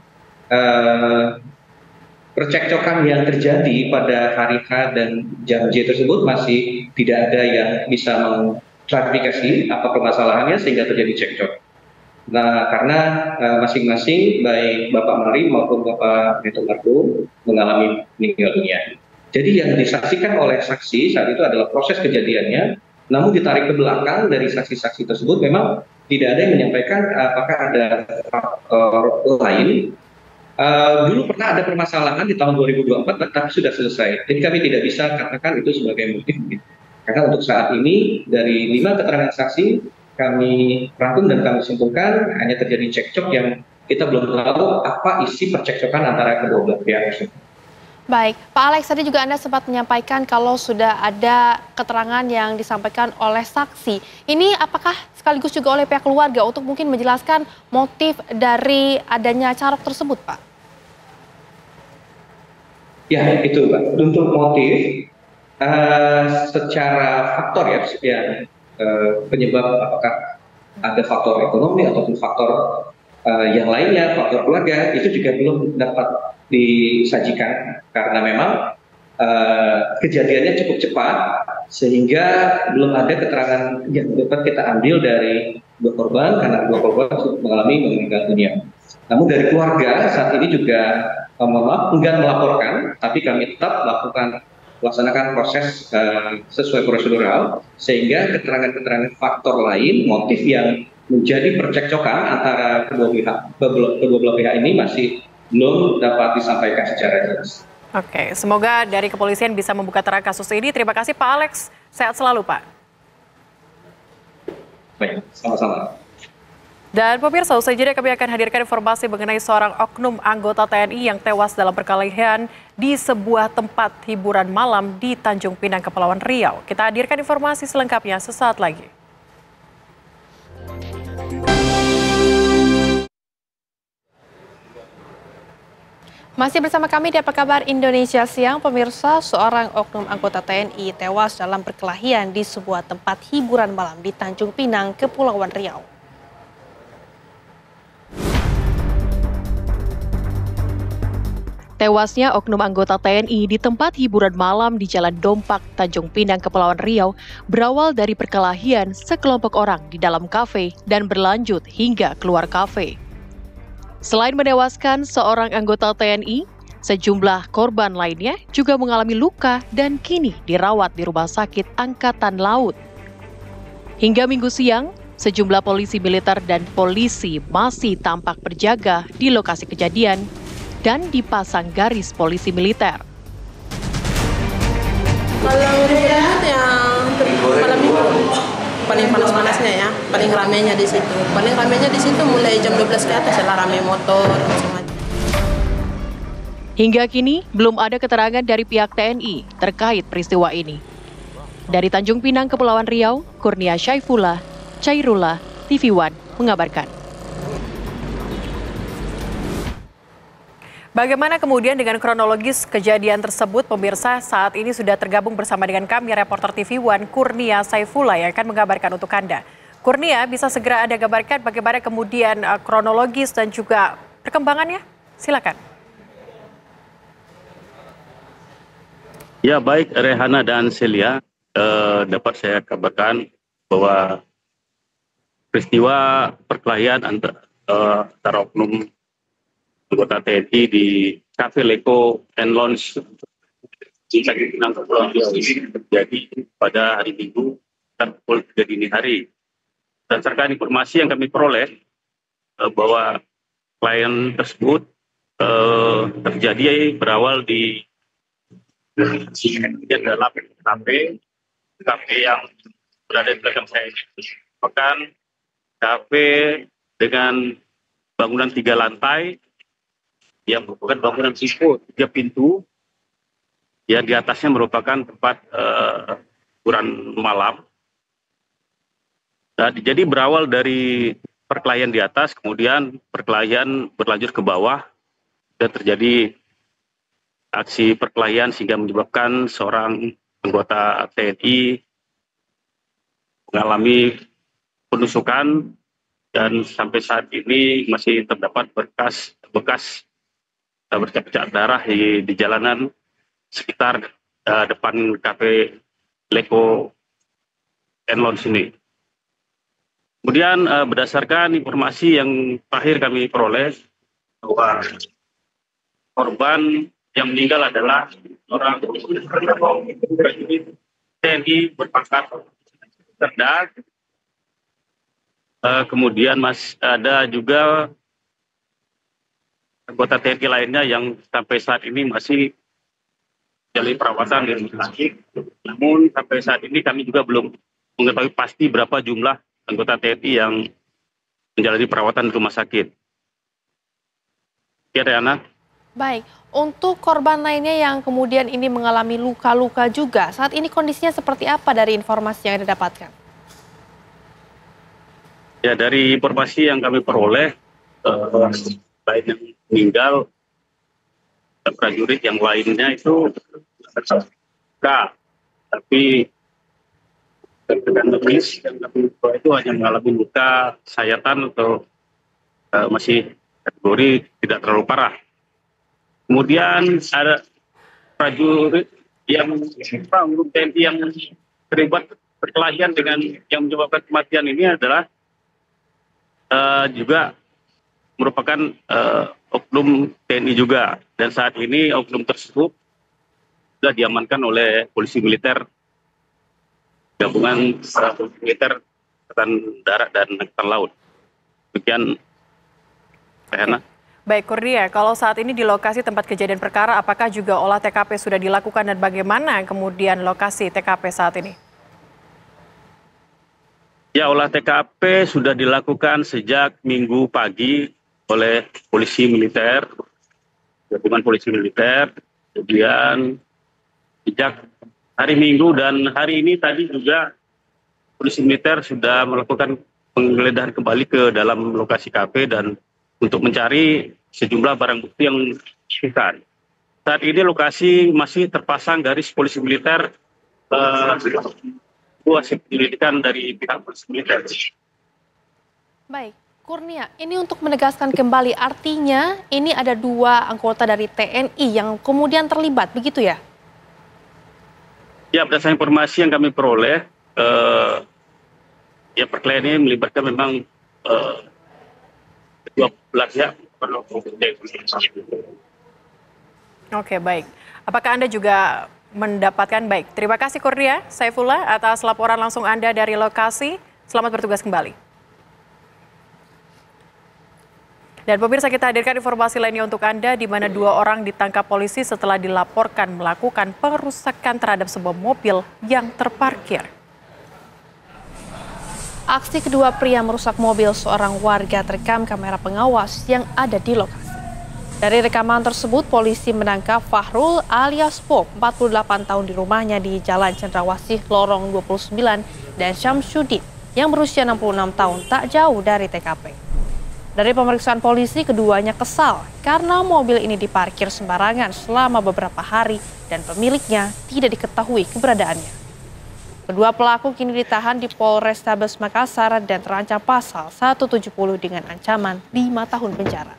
Percekcokan yang terjadi pada hari H dan jam J tersebut masih tidak ada yang bisa klarifikasi apa permasalahannya sehingga terjadi cekcok. Nah, karena masing-masing baik Bapak Mari maupun Bapak Mento Marhum mengalami meninggal dunia. Jadi yang disaksikan oleh saksi saat itu adalah proses kejadiannya, namun ditarik ke belakang dari saksi-saksi tersebut memang tidak ada yang menyampaikan apakah ada faktor lain. Dulu pernah ada permasalahan di tahun 2024, tapi sudah selesai. Jadi kami tidak bisa katakan itu sebagai motif. Karena untuk saat ini dari 5 keterangan saksi kami rangkum dan kami simpulkan hanya terjadi cekcok yang kita belum tahu apa isi percekcokan antara kedua belah pihak. Baik, Pak Alex tadi juga Anda sempat menyampaikan kalau sudah ada keterangan yang disampaikan oleh saksi. Ini apakah sekaligus juga oleh pihak keluarga untuk mungkin menjelaskan motif dari adanya carok tersebut, Pak? Ya, itu Pak. Untuk motif, secara faktor ya, penyebab apakah ada faktor ekonomi ataupun faktor yang lainnya, faktor keluarga, itu juga belum dapat disajikan karena memang kejadiannya cukup cepat sehingga belum ada keterangan yang dapat kita ambil dari 2 korban karena 2 korban mengalami meninggal dunia. Namun dari keluarga saat ini juga enggan melaporkan, tapi kami tetap laksanakan proses sesuai prosedural sehingga keterangan-keterangan faktor lain, motif yang menjadi percekcokan antara kedua belah pihak ini masih belum dapat disampaikan secara jelas. Oke, semoga dari kepolisian bisa membuka terang kasus ini. Terima kasih Pak Alex, sehat selalu Pak. Baik, sama-sama. Dan pemirsa, usai jeda kami akan hadirkan informasi mengenai seorang oknum anggota TNI yang tewas dalam perkelahian di sebuah tempat hiburan malam di Tanjung Pinang, Kepulauan Riau. Kita hadirkan informasi selengkapnya sesaat lagi. Masih bersama kami di Apa Kabar Indonesia Siang, pemirsa, seorang oknum anggota TNI tewas dalam perkelahian di sebuah tempat hiburan malam di Tanjung Pinang, Kepulauan Riau. Tewasnya oknum anggota TNI di tempat hiburan malam di Jalan Dompak, Tanjung Pinang, Kepulauan Riau berawal dari perkelahian sekelompok orang di dalam kafe dan berlanjut hingga keluar kafe. Selain menewaskan seorang anggota TNI, sejumlah korban lainnya juga mengalami luka dan kini dirawat di Rumah Sakit Angkatan Laut. Hingga Minggu siang, sejumlah polisi militer dan polisi masih tampak berjaga di lokasi kejadian dan dipasang garis polisi militer. Kalau ribut yang malam minggu paling panas-panasnya ya, paling ramainya di situ. Paling ramainya di situ mulai jam 12 ke atas lah, ramai motor macam-macam. Hingga kini belum ada keterangan dari pihak TNI terkait peristiwa ini. Dari Tanjung Pinang, Kepulauan Riau, Kurnia Syaifullah, Chairullah, TV One mengabarkan. Bagaimana kemudian dengan kronologis kejadian tersebut, pemirsa? Saat ini sudah tergabung bersama dengan kami reporter TV One Kurnia Syaifullah yang akan mengabarkan untuk Anda. Kurnia, bisa segera Anda gambarkan bagaimana kemudian kronologis dan juga perkembangannya? Silakan. Ya, baik Rehana dan Celia, dapat saya kabarkan bahwa peristiwa perkelahian antara oknum anggota TNI di Cafe Leko and Lounge di Tanjung Pinang, Kepulauan Riau ini terjadi pada hari Minggu pukul 3 dini hari. Berdasarkan informasi yang kami peroleh bahwa klien tersebut terjadi berawal di dalam kafe yang berada di belakang saya ini. Bahkan kafe dengan bangunan 3 lantai yang merupakan bangunan seafood, 3 pintu, yang di atasnya merupakan tempat hiburan malam. Nah, jadi berawal dari perkelahian di atas, kemudian perkelahian berlanjut ke bawah, dan terjadi aksi perkelahian sehingga menyebabkan seorang anggota TNI mengalami penusukan, dan sampai saat ini masih terdapat bekas bercak-bercak darah di jalanan sekitar depan kafe Leko and Lounge ini. Kemudian berdasarkan informasi yang terakhir kami peroleh bahwa korban yang meninggal adalah orang prajurit TNI berpangkat Serda. Kemudian ada juga anggota TNI lainnya yang sampai saat ini masih menjalani perawatan di rumah sakit. Namun sampai saat ini kami juga belum mengetahui pasti berapa jumlah anggota TNI yang menjalani perawatan di rumah sakit. Ya, Riana. Baik, untuk korban lainnya yang kemudian ini mengalami luka-luka juga, saat ini kondisinya seperti apa dari informasi yang Anda dapatkan? Ya, dari informasi yang kami peroleh, selain yang meninggal, prajurit yang lainnya itu luka, tapi dengan medis yang kami peroleh itu hanya mengalami luka sayatan atau masih kategori tidak terlalu parah. Kemudian ada prajurit yang TNI yang terlibat perkelahian dengan yang menyebabkan kematian ini adalah juga merupakan oknum TNI juga, dan saat ini oknum tersebut sudah diamankan oleh polisi militer gabungan polisi militer Angkatan Darat dan Angkatan Laut. Demikian, Rehana. Baik, Kurnia, kalau saat ini di lokasi tempat kejadian perkara, apakah juga olah TKP sudah dilakukan dan bagaimana kemudian lokasi TKP saat ini? Ya, olah TKP sudah dilakukan sejak Minggu pagi oleh polisi militer, gabungan polisi militer. Kemudian sejak hari Minggu dan hari ini tadi juga polisi militer sudah melakukan penggeledahan kembali ke dalam lokasi KP dan untuk mencari sejumlah barang bukti yang sekitar. Saat ini lokasi masih terpasang garis polisi militer, hasil penyelidikan dari pihak polisi militer. Baik, Kurnia, ini untuk menegaskan kembali artinya ini ada 2 anggota dari TNI yang kemudian terlibat, begitu ya? Ya, berdasarkan informasi yang kami peroleh, ya perkelahian ini melibatkan memang kedua belah pihak. Oke, baik. Apakah Anda juga mendapatkan baik? Terima kasih Kurnia Saifullah atas laporan langsung Anda dari lokasi. Selamat bertugas kembali. Dan pemirsa, kita hadirkan informasi lainnya untuk Anda, di mana 2 orang ditangkap polisi setelah dilaporkan melakukan perusakan terhadap sebuah mobil yang terparkir. Aksi kedua pria merusak mobil seorang warga terekam kamera pengawas yang ada di lokasi. Dari rekaman tersebut, polisi menangkap Fahrul alias Pop, 48 tahun di rumahnya di Jalan Cendrawasih, Lorong 29, dan Syamsuddin yang berusia 66 tahun tak jauh dari TKP. Dari pemeriksaan polisi, keduanya kesal karena mobil ini diparkir sembarangan selama beberapa hari dan pemiliknya tidak diketahui keberadaannya. Kedua pelaku kini ditahan di Polrestabes Makassar dan terancam pasal 170 dengan ancaman 5 tahun penjara.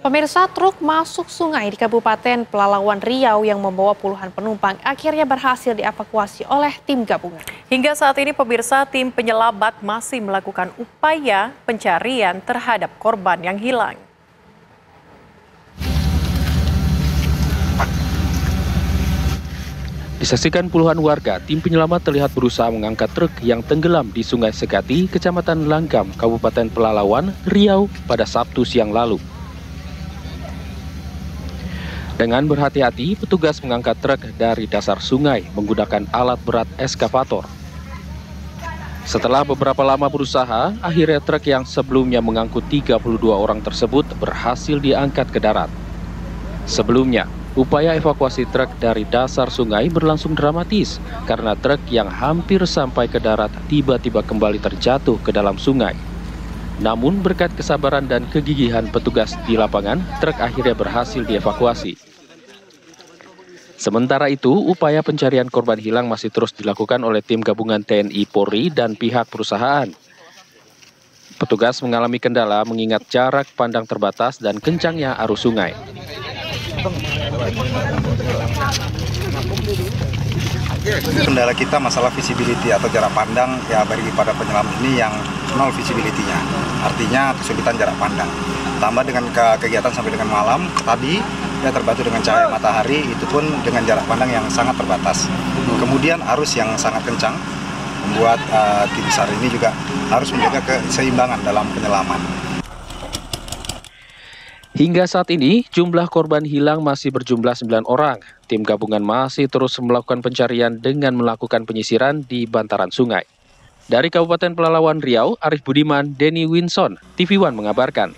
Pemirsa, truk masuk sungai di Kabupaten Pelalawan Riau yang membawa puluhan penumpang akhirnya berhasil dievakuasi oleh tim gabungan. Hingga saat ini pemirsa, tim penyelamat masih melakukan upaya pencarian terhadap korban yang hilang. Disaksikan puluhan warga, tim penyelamat terlihat berusaha mengangkat truk yang tenggelam di Sungai Segati, Kecamatan Langgam, Kabupaten Pelalawan, Riau pada Sabtu siang lalu. Dengan berhati-hati, petugas mengangkat truk dari dasar sungai menggunakan alat berat eskavator. Setelah beberapa lama berusaha, akhirnya truk yang sebelumnya mengangkut 32 orang tersebut berhasil diangkat ke darat. Sebelumnya, upaya evakuasi truk dari dasar sungai berlangsung dramatis karena truk yang hampir sampai ke darat tiba-tiba kembali terjatuh ke dalam sungai. Namun berkat kesabaran dan kegigihan petugas di lapangan, truk akhirnya berhasil dievakuasi. Sementara itu, upaya pencarian korban hilang masih terus dilakukan oleh tim gabungan TNI Polri dan pihak perusahaan. Petugas mengalami kendala mengingat jarak pandang terbatas dan kencangnya arus sungai. Kendala kita masalah visibility atau jarak pandang ya bagi pada penyelam ini yang nol visibility-nya. Artinya kesulitan jarak pandang. Tambah dengan kegiatan sampai dengan malam tadi ya terbantu dengan cahaya matahari, itu pun dengan jarak pandang yang sangat terbatas. Kemudian arus yang sangat kencang membuat tim SAR ini juga harus menjaga keseimbangan dalam penyelaman. Hingga saat ini, jumlah korban hilang masih berjumlah 9 orang. Tim gabungan masih terus melakukan pencarian dengan melakukan penyisiran di bantaran sungai. Dari Kabupaten Pelalawan Riau, Arif Budiman, Denny Winson, TV One mengabarkan.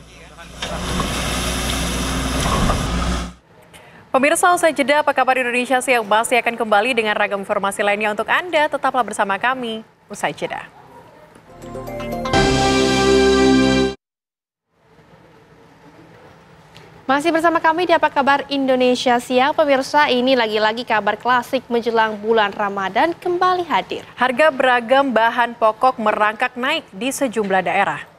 Pemirsa, usai jeda, apa kabar Indonesia Siang masih akan kembali dengan ragam informasi lainnya untuk Anda. Tetaplah bersama kami, usai jeda. Masih bersama kami di Apa Kabar Indonesia Siang. Pemirsa, ini lagi-lagi kabar klasik menjelang bulan Ramadan kembali hadir. Harga beragam bahan pokok merangkak naik di sejumlah daerah.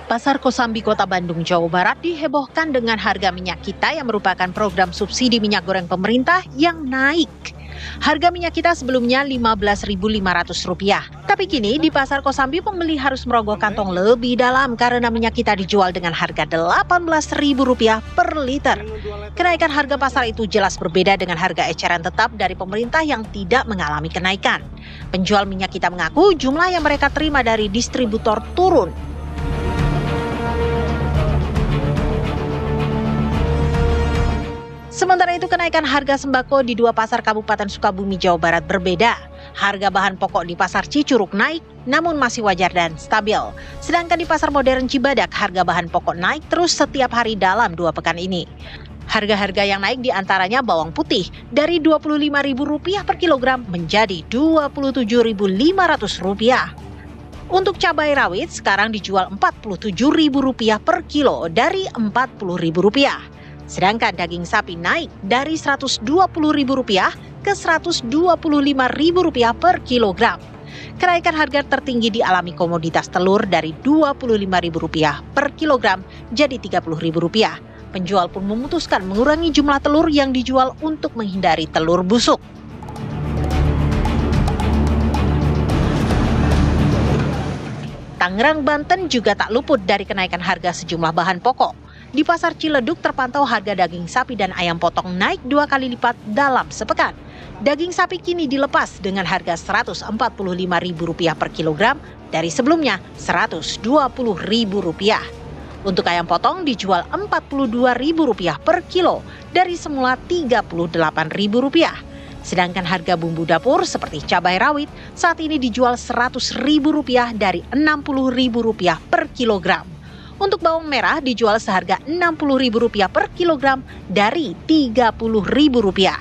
Pasar Kosambi, Kota Bandung, Jawa Barat dihebohkan dengan harga minyak kita yang merupakan program subsidi minyak goreng pemerintah yang naik. Harga minyak kita sebelumnya Rp15.500. Tapi kini di Pasar Kosambi pembeli harus merogoh kantong lebih dalam karena minyak kita dijual dengan harga Rp18.000 per liter. Kenaikan harga pasar itu jelas berbeda dengan harga eceran tetap dari pemerintah yang tidak mengalami kenaikan. Penjual minyak kita mengaku jumlah yang mereka terima dari distributor turun. Sementara itu, Untuk kenaikan harga sembako di dua pasar Kabupaten Sukabumi, Jawa Barat berbeda. Harga bahan pokok di pasar Cicurug naik, namun masih wajar dan stabil. Sedangkan di pasar modern Cibadak, harga bahan pokok naik terus setiap hari dalam 2 pekan ini. Harga-harga yang naik diantaranya bawang putih dari Rp25.000 per kilogram menjadi Rp27.500. Untuk cabai rawit sekarang dijual Rp47.000 per kilo dari Rp40.000. Sedangkan daging sapi naik dari Rp120.000 ke Rp125.000 per kilogram. Kenaikan harga tertinggi dialami komoditas telur dari Rp25.000 per kilogram jadi Rp30.000. Penjual pun memutuskan mengurangi jumlah telur yang dijual untuk menghindari telur busuk. Tangerang, Banten juga tak luput dari kenaikan harga sejumlah bahan pokok. Di pasar Ciledug terpantau harga daging sapi dan ayam potong naik 2 kali lipat dalam sepekan. Daging sapi kini dilepas dengan harga Rp145.000 per kilogram dari sebelumnya Rp120.000. Untuk ayam potong dijual Rp42.000 per kilo dari semula Rp38.000. Sedangkan harga bumbu dapur seperti cabai rawit saat ini dijual Rp100.000 dari Rp60.000 per kilogram. Untuk bawang merah dijual seharga Rp60.000 per kilogram dari Rp30.000.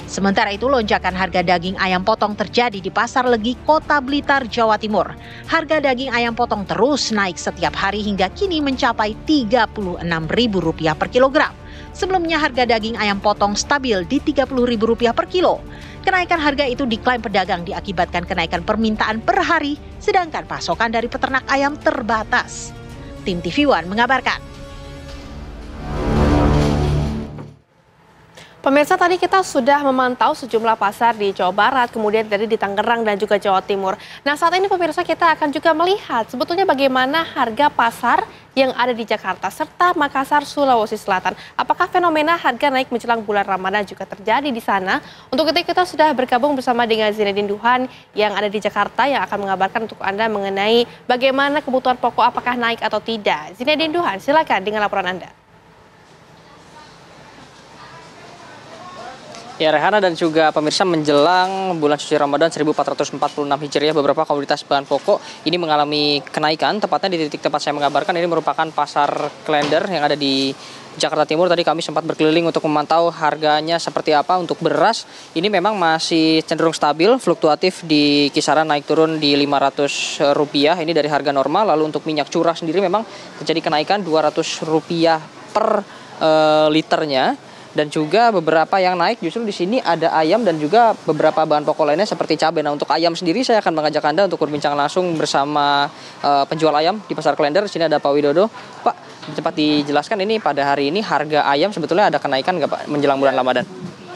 Sementara itu, lonjakan harga daging ayam potong terjadi di Pasar Legi, Kota Blitar, Jawa Timur. Harga daging ayam potong terus naik setiap hari hingga kini mencapai Rp36.000 per kilogram. Sebelumnya harga daging ayam potong stabil di Rp30.000 per kilo. Kenaikan harga itu diklaim pedagang diakibatkan kenaikan permintaan per hari, sedangkan pasokan dari peternak ayam terbatas. Tim TV One mengabarkan. Pemirsa, tadi kita sudah memantau sejumlah pasar di Jawa Barat, kemudian tadi di Tangerang dan juga Jawa Timur. Nah, saat ini pemirsa kita akan juga melihat sebetulnya bagaimana harga pasar yang ada di Jakarta serta Makassar, Sulawesi Selatan. Apakah fenomena harga naik menjelang bulan Ramadan juga terjadi di sana? Untuk itu kita sudah bergabung bersama dengan Zinedine Duhan yang ada di Jakarta yang akan mengabarkan untuk Anda mengenai bagaimana kebutuhan pokok apakah naik atau tidak. Zinedine Duhan, silakan dengan laporan Anda. Ya, Rehana dan juga pemirsa, menjelang bulan suci Ramadan 1446 Hijriah, beberapa komoditas bahan pokok ini mengalami kenaikan. Tepatnya di titik tempat saya mengabarkan ini merupakan pasar Klender yang ada di Jakarta Timur. Tadi kami sempat berkeliling untuk memantau harganya seperti apa. Untuk beras ini memang masih cenderung stabil, fluktuatif di kisaran naik turun di Rp500. Ini dari harga normal. Lalu untuk minyak curah sendiri memang terjadi kenaikan Rp200 per liternya. Dan juga beberapa yang naik justru di sini ada ayam dan juga beberapa bahan pokok lainnya seperti cabai. Nah, untuk ayam sendiri saya akan mengajak Anda untuk berbincang langsung bersama penjual ayam di Pasar Klender. Di sini ada Pak Widodo. Pak, cepat dijelaskan ini pada hari ini harga ayam sebetulnya ada kenaikan nggak Pak menjelang bulan Ramadan?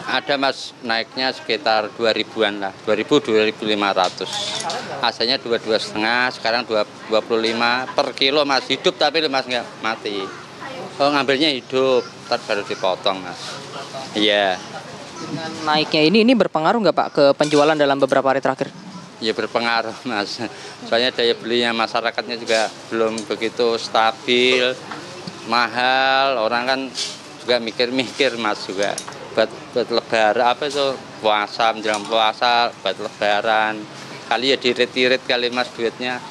Ada Mas, naiknya sekitar 2.000-an lah, 2.000-2.500. Asalnya 22,5, sekarang 25 per kilo Mas, hidup tapi Mas nggak mati. Oh, ngambilnya hidup, ntar baru dipotong Mas. Iya. Dengan naiknya ini berpengaruh nggak Pak ke penjualan dalam beberapa hari terakhir? Ya berpengaruh Mas, soalnya daya belinya masyarakatnya juga belum begitu stabil, mahal, orang kan juga mikir-mikir Mas juga. Buat lebaran, apa itu, puasa, menjelang puasa, buat lebaran. Kali ya diirit-irit kali Mas duitnya.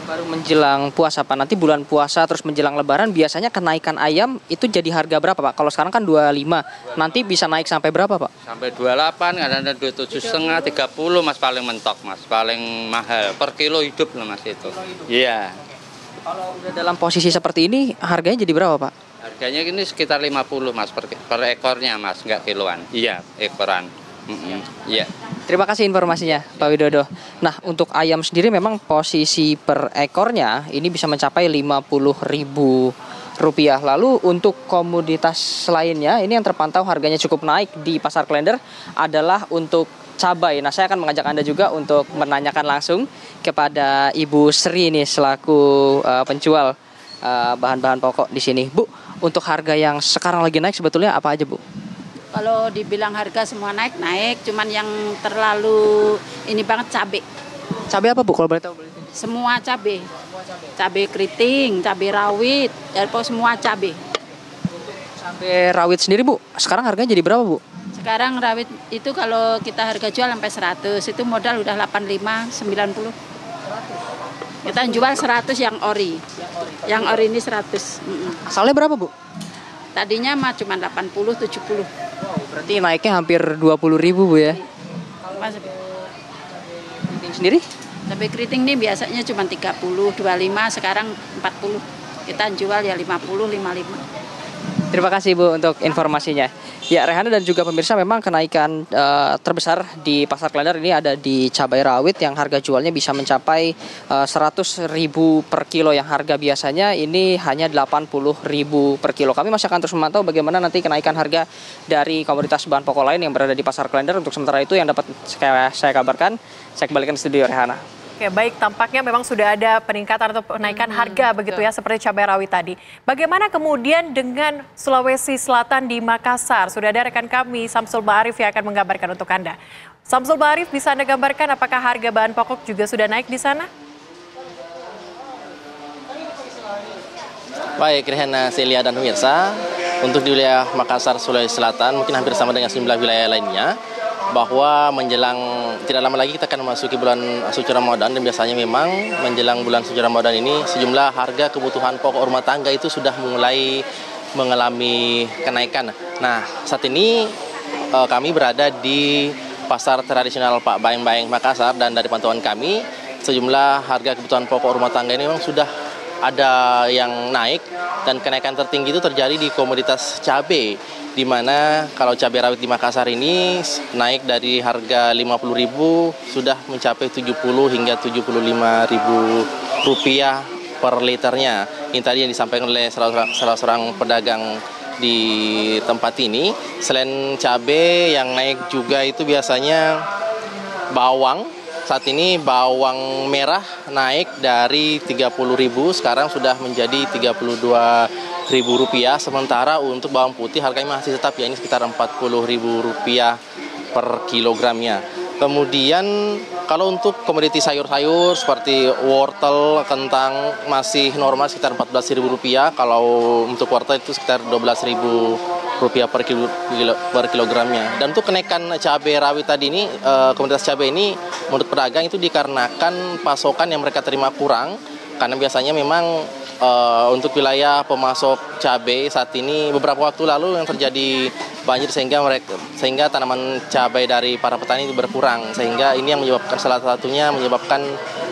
Baru menjelang puasa Pak, nanti bulan puasa terus menjelang lebaran biasanya kenaikan ayam itu jadi harga berapa Pak? Kalau sekarang kan 25, nanti bisa naik sampai berapa Pak? Sampai 28, kadang-kadang 27,5, 30 Mas paling mentok Mas, paling mahal. Per kilo hidup loh Mas itu. Iya. Kalau udah dalam posisi seperti ini harganya jadi berapa Pak? Harganya ini sekitar 50 Mas per ekornya Mas, nggak kiloan. Iya, ekoran. Iya. Terima kasih informasinya Pak Widodo. Nah, untuk ayam sendiri memang posisi per ekornya ini bisa mencapai Rp50.000. Lalu untuk komoditas lainnya ini yang terpantau harganya cukup naik di Pasar Klender adalah untuk cabai. Nah, saya akan mengajak Anda juga untuk menanyakan langsung kepada Ibu Sri ini selaku penjual bahan-bahan pokok di sini. Bu, untuk harga yang sekarang lagi naik sebetulnya apa aja Bu? Kalau dibilang harga semua naik, cuman yang terlalu ini banget cabai. Cabai apa Bu kalau boleh tahu? semua cabai. Cabai keriting, cabai rawit, dan semua cabai. Cabai rawit sendiri Bu, sekarang harganya jadi berapa Bu? Sekarang rawit itu kalau kita harga jual sampai 100, itu modal udah 85, 90. Kita jual 100 yang ori. Yang ori ini 100. Asalnya berapa Bu? Tadinya mah cuma 80, 70. Berarti naiknya hampir 20.000 Bu ya? Mas, keriting sendiri? cabai keriting ini biasanya cuma 30, 25, sekarang 40. Kita jual ya 50, 55. Terima kasih Bu untuk informasinya. Ya Rehana dan juga pemirsa, memang kenaikan terbesar di Pasar Klender ini ada di cabai rawit yang harga jualnya bisa mencapai 100.000 per kilo, yang harga biasanya ini hanya 80.000 per kilo. Kami masih akan terus memantau bagaimana nanti kenaikan harga dari komoditas bahan pokok lain yang berada di Pasar Klender. Untuk sementara itu yang dapat saya kabarkan, saya kembalikan ke studio Rehana. Oke, baik, tampaknya memang sudah ada peningkatan atau kenaikan harga begitu ya, seperti cabai rawit tadi. Bagaimana kemudian dengan Sulawesi Selatan di Makassar? Sudah ada rekan kami, Samsul Ma'arif, yang akan menggambarkan untuk Anda. Samsul Ma'arif, bisa Anda gambarkan apakah harga bahan pokok juga sudah naik di sana? Baik, Rehana, Celia dan pemirsa, untuk di wilayah Makassar, Sulawesi Selatan, mungkin hampir sama dengan sejumlah wilayah lainnya, bahwa menjelang tidak lama lagi kita akan memasuki bulan suci Ramadan, dan biasanya memang menjelang bulan suci Ramadan ini sejumlah harga kebutuhan pokok rumah tangga itu sudah mulai mengalami kenaikan. Nah, saat ini kami berada di pasar tradisional Pak Baeng-Baeng Makassar, dan dari pantauan kami sejumlah harga kebutuhan pokok rumah tangga ini memang sudah ada yang naik, dan kenaikan tertinggi itu terjadi di komoditas cabai, di mana kalau cabai rawit di Makassar ini naik dari harga 50.000 sudah mencapai 70 hingga 75.000 rupiah per liternya. Ini tadi yang disampaikan oleh salah seorang pedagang di tempat ini. Selain cabai, yang naik juga itu biasanya bawang. Saat ini bawang merah naik dari 30.000 sekarang sudah menjadi 32.000 rupiah. Sementara untuk bawang putih harganya masih tetap, ya ini sekitar 40.000 rupiah per kilogramnya. Kemudian kalau untuk komoditi sayur-sayur seperti wortel, kentang masih normal sekitar 14.000 rupiah. Kalau untuk wortel itu sekitar 12.000 rupiah per kilogramnya. Dan untuk kenaikan cabai rawit tadi ini, komoditas cabai ini menurut pedagang itu dikarenakan pasokan yang mereka terima kurang, karena biasanya memang untuk wilayah pemasok cabai saat ini beberapa waktu lalu yang terjadi banjir, sehingga tanaman cabai dari para petani itu berkurang, sehingga ini yang menyebabkan, salah satunya menyebabkan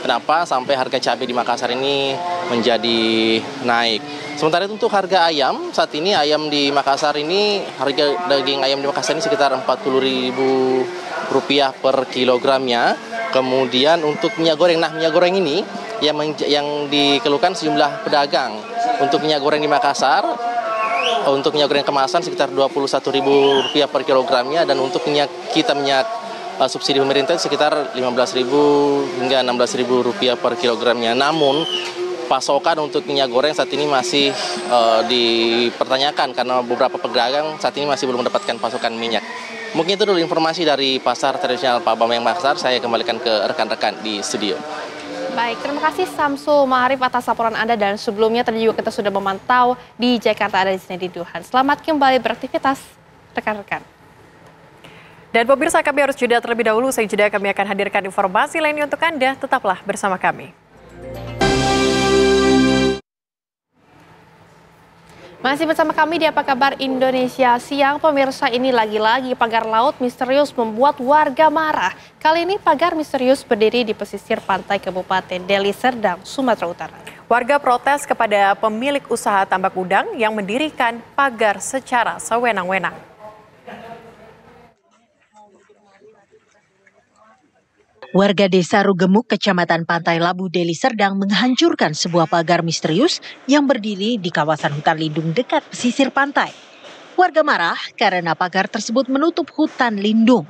kenapa sampai harga cabai di Makassar ini menjadi naik. Sementara itu untuk harga ayam, saat ini ayam di Makassar ini, harga daging ayam di Makassar ini sekitar 40.000 rupiah per kilogramnya. Kemudian untuk minyak goreng, nah minyak goreng ini yang dikeluhkan sejumlah pedagang. Untuk minyak goreng di Makassar, untuk minyak goreng kemasan sekitar 21.000 rupiah per kilogramnya, dan untuk minyak subsidi pemerintah sekitar 15.000 hingga 16.000 rupiah per kilogramnya. Namun pasokan untuk minyak goreng saat ini masih dipertanyakan, karena beberapa pedagang saat ini masih belum mendapatkan pasokan minyak. Mungkin itu dulu informasi dari Pasar Tradisional Pak Baeng Makassar. Saya kembalikan ke rekan-rekan di studio. Baik, terima kasih Samsul Ma'arif atas laporan Anda, dan sebelumnya tadi juga kita sudah memantau di Jakarta ada di sini di Duhan. Selamat kembali beraktivitas rekan-rekan. Dan pemirsa, kami harus jeda terlebih dahulu. Usai jeda kami akan hadirkan informasi lainnya untuk Anda. Tetaplah bersama kami. Masih bersama kami di Apa Kabar Indonesia Siang. Pemirsa, ini lagi-lagi pagar laut misterius membuat warga marah. Kali ini pagar misterius berdiri di pesisir pantai Kabupaten Deli Serdang, Sumatera Utara. Warga protes kepada pemilik usaha tambak udang yang mendirikan pagar secara sewenang-wenang. Warga desa Rugemuk, Kecamatan Pantai Labu, Deli Serdang menghancurkan sebuah pagar misterius yang berdiri di kawasan hutan lindung dekat pesisir pantai. Warga marah karena pagar tersebut menutup hutan lindung.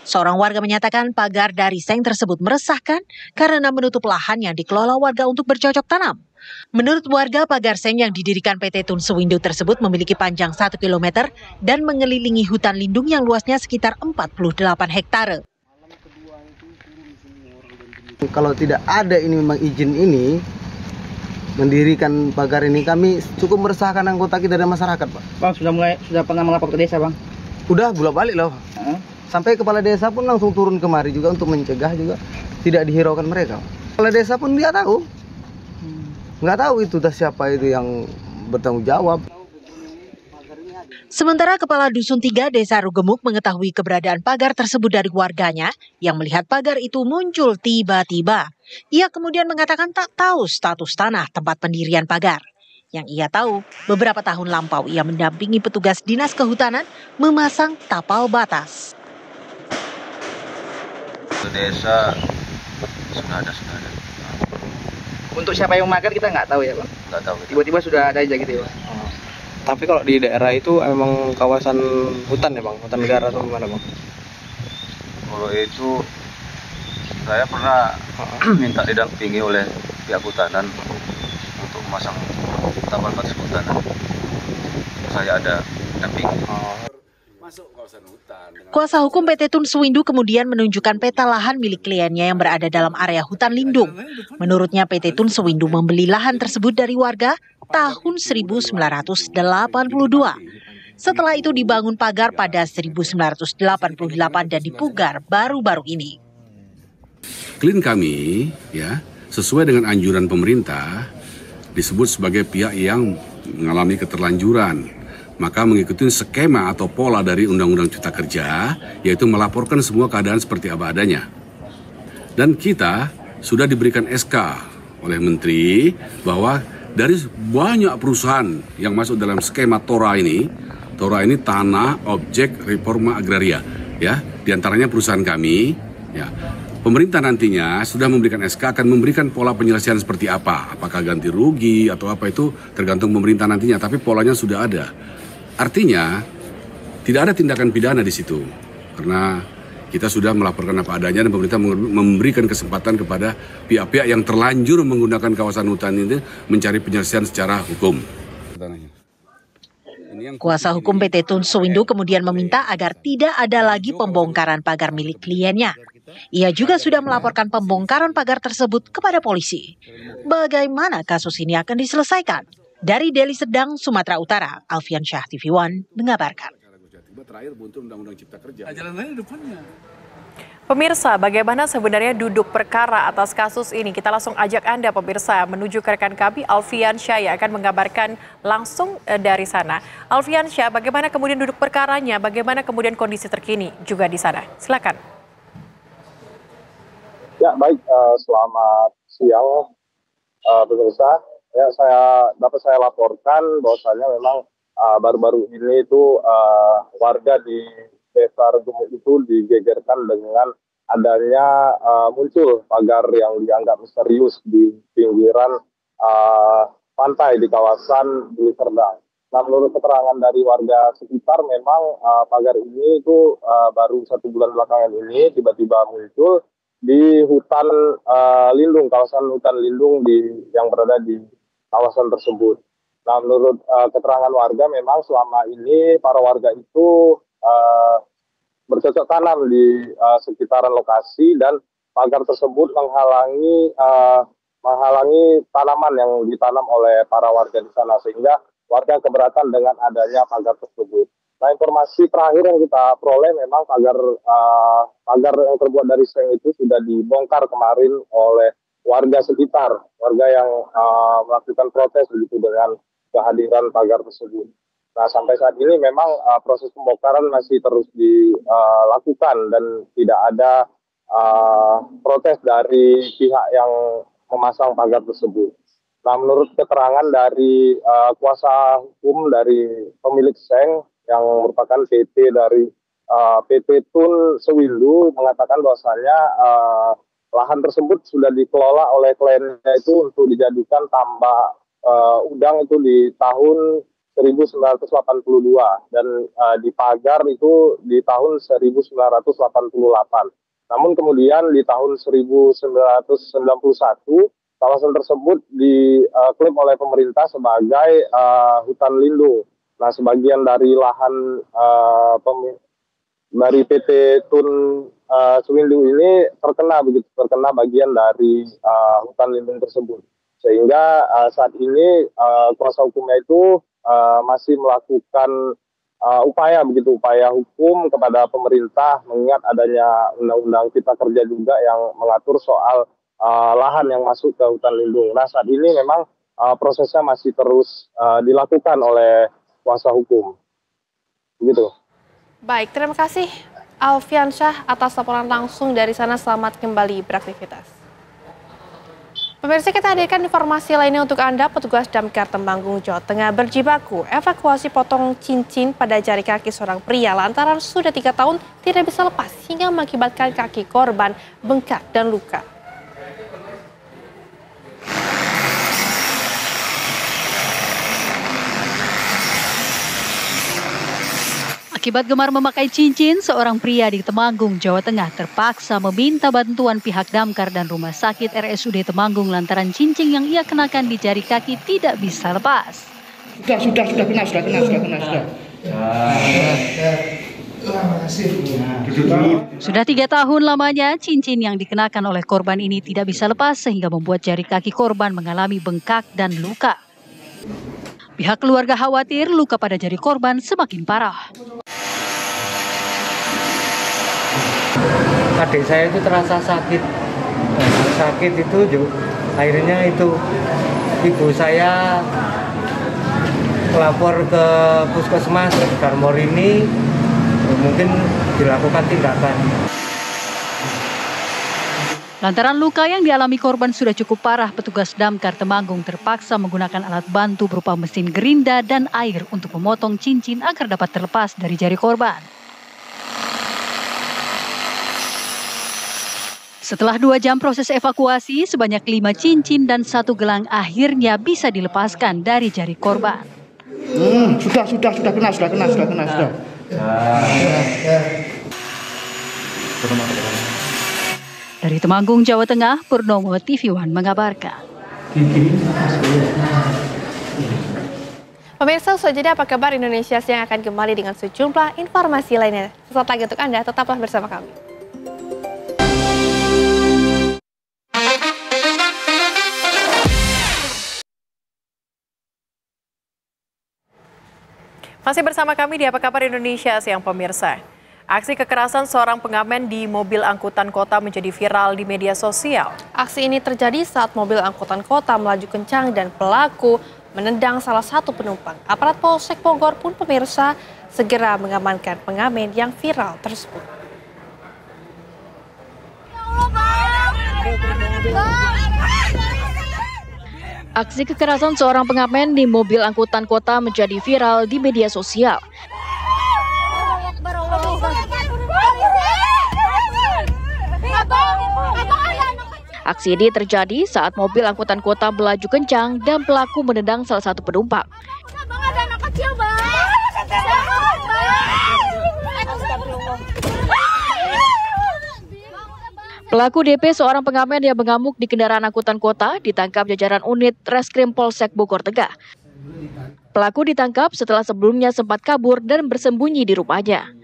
Seorang warga menyatakan pagar dari seng tersebut meresahkan karena menutup lahan yang dikelola warga untuk bercocok tanam. Menurut warga, pagar seng yang didirikan PT Tun Sewindo tersebut memiliki panjang 1 km dan mengelilingi hutan lindung yang luasnya sekitar 48 hektare. Kalau tidak ada ini memang izin ini, mendirikan pagar ini, kami cukup meresahkan anggota kita dan masyarakat, Pak. Bang, sudah pernah melapor ke desa, Bang? Udah bolak-balik loh. Sampai kepala desa pun langsung turun kemari juga untuk mencegah juga, tidak dihiraukan mereka. Kepala desa pun dia tahu. Nggak tahu itu siapa itu yang bertanggung jawab. Sementara Kepala Dusun 3 Desa Rugemuk mengetahui keberadaan pagar tersebut dari warganya yang melihat pagar itu muncul tiba-tiba. Ia kemudian mengatakan tak tahu status tanah tempat pendirian pagar. Yang ia tahu, beberapa tahun lampau ia mendampingi petugas Dinas Kehutanan memasang tapal batas. Desa sudah ada. Untuk siapa yang memagar kita nggak tahu ya, Bang? Nggak tahu. Tiba-tiba sudah ada aja gitu ya, Bang? Tapi kalau di daerah itu emang kawasan hutan ya, Bang? Hutan negara atau gimana, Bang? Kalau itu saya pernah minta didampingi oleh pihak hutanan untuk memasang tapal batas hutanan. Saya ada dampingi. Kuasa hukum PT Tun Sewindu kemudian menunjukkan peta lahan milik kliennya yang berada dalam area hutan lindung. Menurutnya PT Tun Sewindu membeli lahan tersebut dari warga tahun 1982. Setelah itu dibangun pagar pada 1988 dan dipugar baru-baru ini. Klien kami ya sesuai dengan anjuran pemerintah disebut sebagai pihak yang mengalami keterlanjuran. Maka mengikuti skema atau pola dari Undang-Undang Cipta Kerja, yaitu melaporkan semua keadaan seperti apa adanya. Dan kita sudah diberikan SK oleh Menteri bahwa dari banyak perusahaan yang masuk dalam skema TORA ini tanah objek reforma agraria, ya, diantaranya perusahaan kami, ya. Pemerintah nantinya sudah memberikan SK akan memberikan pola penyelesaian seperti apa, apakah ganti rugi atau apa itu tergantung pemerintah nantinya, tapi polanya sudah ada. Artinya tidak ada tindakan pidana di situ karena kita sudah melaporkan apa adanya dan pemerintah memberikan kesempatan kepada pihak-pihak yang terlanjur menggunakan kawasan hutan ini mencari penyelesaian secara hukum. Kuasa hukum PT Tun Sewindu kemudian meminta agar tidak ada lagi pembongkaran pagar milik kliennya. Ia juga sudah melaporkan pembongkaran pagar tersebut kepada polisi. Bagaimana kasus ini akan diselesaikan? Dari Deli Serdang, Sumatera Utara, Alfian Syah TV One mengabarkan. Pemirsa, bagaimana sebenarnya duduk perkara atas kasus ini? Kita langsung ajak Anda pemirsa menuju ke rekan kami Alfian Syah yang akan mengabarkan langsung dari sana. Alfian Syah, bagaimana kemudian duduk perkaranya? Bagaimana kemudian kondisi terkini juga di sana? Silakan. Ya, baik. Selamat siang, pemirsa. Ya, dapat saya laporkan bahwasanya memang baru-baru ini itu warga di Desa Rugemuk itu digegerkan dengan adanya muncul pagar yang dianggap misterius di pinggiran pantai di kawasan Deli Serdang. Nah, menurut keterangan dari warga sekitar memang pagar ini itu baru 1 bulan belakangan ini tiba-tiba muncul di hutan lindung, kawasan hutan lindung yang berada di kawasan tersebut. Nah, menurut keterangan warga memang selama ini para warga itu bercocok tanam di sekitaran lokasi dan pagar tersebut menghalangi tanaman yang ditanam oleh para warga di sana sehingga warga keberatan dengan adanya pagar tersebut. Nah, informasi terakhir yang kita peroleh memang pagar yang terbuat dari seng itu sudah dibongkar kemarin oleh warga sekitar, warga yang melakukan protes begitu dengan kehadiran pagar tersebut. Nah, sampai saat ini memang proses pembongkaran masih terus dilakukan dan tidak ada protes dari pihak yang memasang pagar tersebut. Nah, menurut keterangan dari kuasa hukum dari pemilik seng yang merupakan PT dari PT Tun Sewindu mengatakan bahwasanya lahan tersebut sudah dikelola oleh kliennya itu untuk dijadikan tambak udang itu di tahun 1982 dan dipagar itu di tahun 1988. Namun kemudian di tahun 1991 kawasan tersebut diklaim oleh pemerintah sebagai hutan lindung. Nah, sebagian dari lahan dari PT Tun Suwindu ini terkena bagian dari hutan lindung tersebut, sehingga saat ini kuasa hukumnya itu masih melakukan upaya hukum kepada pemerintah, mengingat adanya undang-undang Cipta Kerja juga yang mengatur soal lahan yang masuk ke hutan lindung. Nah, saat ini memang prosesnya masih terus dilakukan oleh kuasa hukum. Begitu. Baik, terima kasih Alfian Syah atas laporan langsung dari sana. Selamat kembali beraktivitas. Pemirsa, kita hadirkan informasi lainnya untuk Anda. Petugas Damkar Temanggung, Jawa Tengah berjibaku evakuasi potong cincin pada jari kaki seorang pria lantaran sudah 3 tahun tidak bisa lepas hingga mengakibatkan kaki korban bengkak dan luka. Akibat gemar memakai cincin, seorang pria di Temanggung, Jawa Tengah terpaksa meminta bantuan pihak damkar dan rumah sakit RSUD Temanggung lantaran cincin yang ia kenakan di jari kaki tidak bisa lepas. Sudah kena. Sudah 3 tahun lamanya cincin yang dikenakan oleh korban ini tidak bisa lepas sehingga membuat jari kaki korban mengalami bengkak dan luka. Pihak keluarga khawatir luka pada jari korban semakin parah. Adik saya itu terasa sakit. Sakit itu akhirnya itu ibu saya lapor ke puskesmas Darmor ini, mungkin dilakukan tindakan. Lantaran luka yang dialami korban sudah cukup parah, petugas Damkar Temanggung terpaksa menggunakan alat bantu berupa mesin gerinda dan air untuk memotong cincin agar dapat terlepas dari jari korban. Setelah 2 jam proses evakuasi, sebanyak 5 cincin dan 1 gelang akhirnya bisa dilepaskan dari jari korban. Sudah kena. Dari Temanggung, Jawa Tengah, Purnomo TV One mengabarkan. Pemirsa, selanjutnya apa kabar Indonesia Siang akan kembali dengan sejumlah informasi lainnya. Sesaat lagi untuk Anda, tetaplah bersama kami. Masih bersama kami di Apa Kabar Indonesia Siang, pemirsa. Aksi kekerasan seorang pengamen di mobil angkutan kota menjadi viral di media sosial. Aksi ini terjadi saat mobil angkutan kota melaju kencang dan pelaku menendang salah satu penumpang. Aparat Polsek Bogor pun, pemirsa, segera mengamankan pengamen yang viral tersebut. Aksi kekerasan seorang pengamen di mobil angkutan kota menjadi viral di media sosial. Aksi ini terjadi saat mobil angkutan kota melaju kencang dan pelaku menendang salah satu penumpang. Pelaku DP seorang pengamen yang mengamuk di kendaraan angkutan kota ditangkap jajaran unit Reskrim Polsek Bogor Tengah. Pelaku ditangkap setelah sebelumnya sempat kabur dan bersembunyi di rumahnya.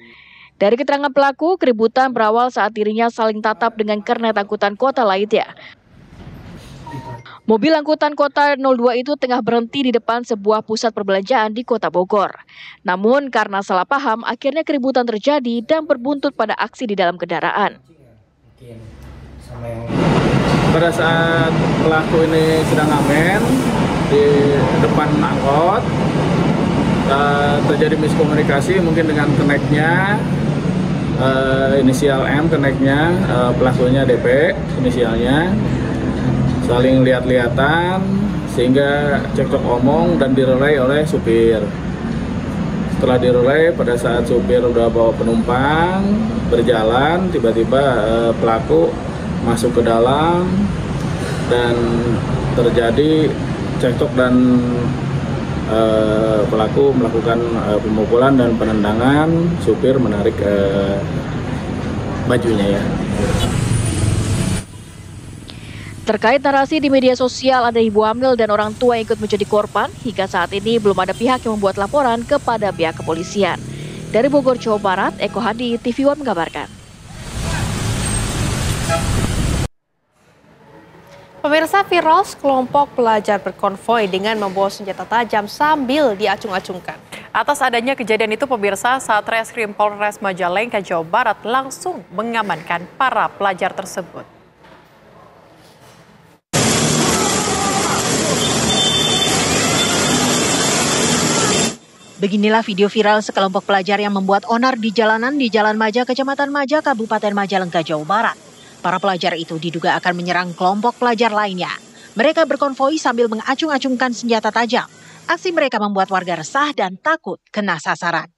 Dari keterangan pelaku, keributan berawal saat dirinya saling tatap dengan kernet angkutan kota lainnya. Mobil angkutan kota 02 itu tengah berhenti di depan sebuah pusat perbelanjaan di Kota Bogor. Namun karena salah paham, akhirnya keributan terjadi dan berbuntut pada aksi di dalam kendaraan. Pada saat pelaku ini sedang ngamen di depan angkot, terjadi miskomunikasi mungkin dengan keneknya, inisial M keneknya, pelakunya DP inisialnya, saling lihat-lihatan sehingga cekcok omong dan direlai oleh supir. Setelah direlai, pada saat supir udah bawa penumpang berjalan, tiba-tiba pelaku masuk ke dalam dan terjadi cekcok dan pelaku melakukan pemukulan dan penendangan. Supir menarik bajunya ya. Terkait narasi di media sosial ada ibu hamil dan orang tua yang ikut menjadi korban, hingga saat ini belum ada pihak yang membuat laporan kepada pihak kepolisian. Dari Bogor, Jawa Barat, Eko Hadi, TV One mengabarkan. Pemirsa, viral sekelompok pelajar berkonvoi dengan membawa senjata tajam sambil diacung-acungkan. Atas adanya kejadian itu, pemirsa, saat Reskrim Polres Majalengka, Jawa Barat langsung mengamankan para pelajar tersebut. Beginilah video viral sekelompok pelajar yang membuat onar di jalanan di Jalan Maja, Kecamatan Maja, Kabupaten Majalengka, Jawa Barat. Para pelajar itu diduga akan menyerang kelompok pelajar lainnya. Mereka berkonvoi sambil mengacung-acungkan senjata tajam. Aksi mereka membuat warga resah dan takut kena sasaran.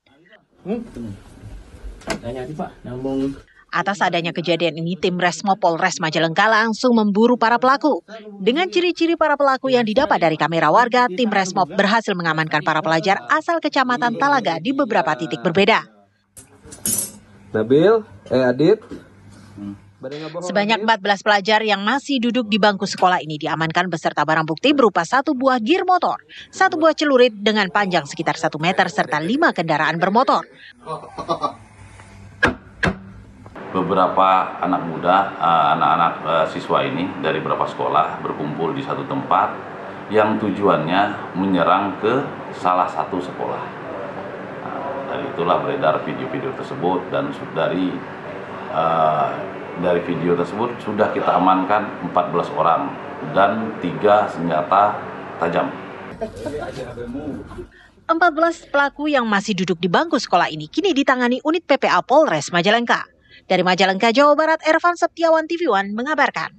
Atas adanya kejadian ini, tim Resmo Polres Majalengka langsung memburu para pelaku. Dengan ciri-ciri para pelaku yang didapat dari kamera warga, tim Resmo berhasil mengamankan para pelajar asal Kecamatan Talaga di beberapa titik berbeda. Adit. Sebanyak 14 pelajar yang masih duduk di bangku sekolah ini diamankan beserta barang bukti berupa 1 buah gear motor, 1 buah celurit dengan panjang sekitar 1 meter, serta 5 kendaraan bermotor. Beberapa anak muda, anak-anak siswa ini dari beberapa sekolah berkumpul di satu tempat yang tujuannya menyerang ke salah satu sekolah. Dari itulah beredar video-video tersebut, dan dari video tersebut sudah kita amankan 14 orang dan 3 senjata tajam. 14 pelaku yang masih duduk di bangku sekolah ini kini ditangani unit PPA Polres Majalengka. Dari Majalengka, Jawa Barat, Ervan Septiawan, TV One mengabarkan.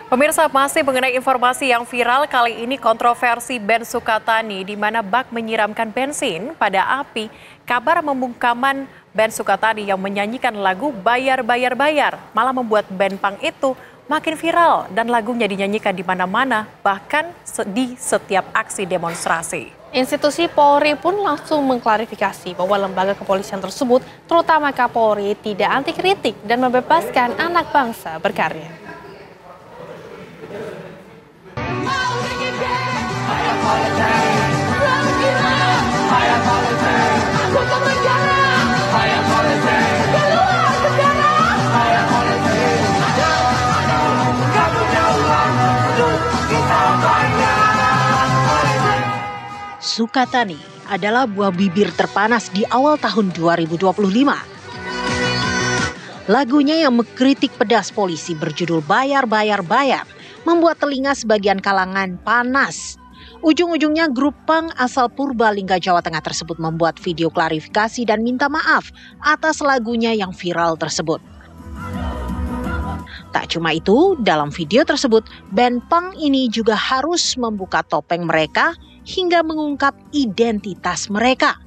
Pemirsa, masih mengenai informasi yang viral kali ini, kontroversi band Sukatani di mana bak menyiramkan bensin pada api. Kabar pembungkaman band Sukatani yang menyanyikan lagu Bayar Bayar Bayar malah membuat band punk itu makin viral dan lagunya dinyanyikan di mana-mana, bahkan di setiap aksi demonstrasi. Institusi Polri pun langsung mengklarifikasi bahwa lembaga kepolisian tersebut, terutama Kapolri, tidak anti kritik dan membebaskan anak bangsa berkarya. Sukatani adalah buah bibir terpanas di awal tahun 2025. Lagunya yang mengkritik pedas polisi berjudul Bayar Bayar Bayar membuat telinga sebagian kalangan panas. Ujung-ujungnya grup punk asal Purbalingga, Jawa Tengah tersebut membuat video klarifikasi dan minta maaf atas lagunya yang viral tersebut. Tak cuma itu, dalam video tersebut, band punk ini juga harus membuka topeng mereka hingga mengungkap identitas mereka.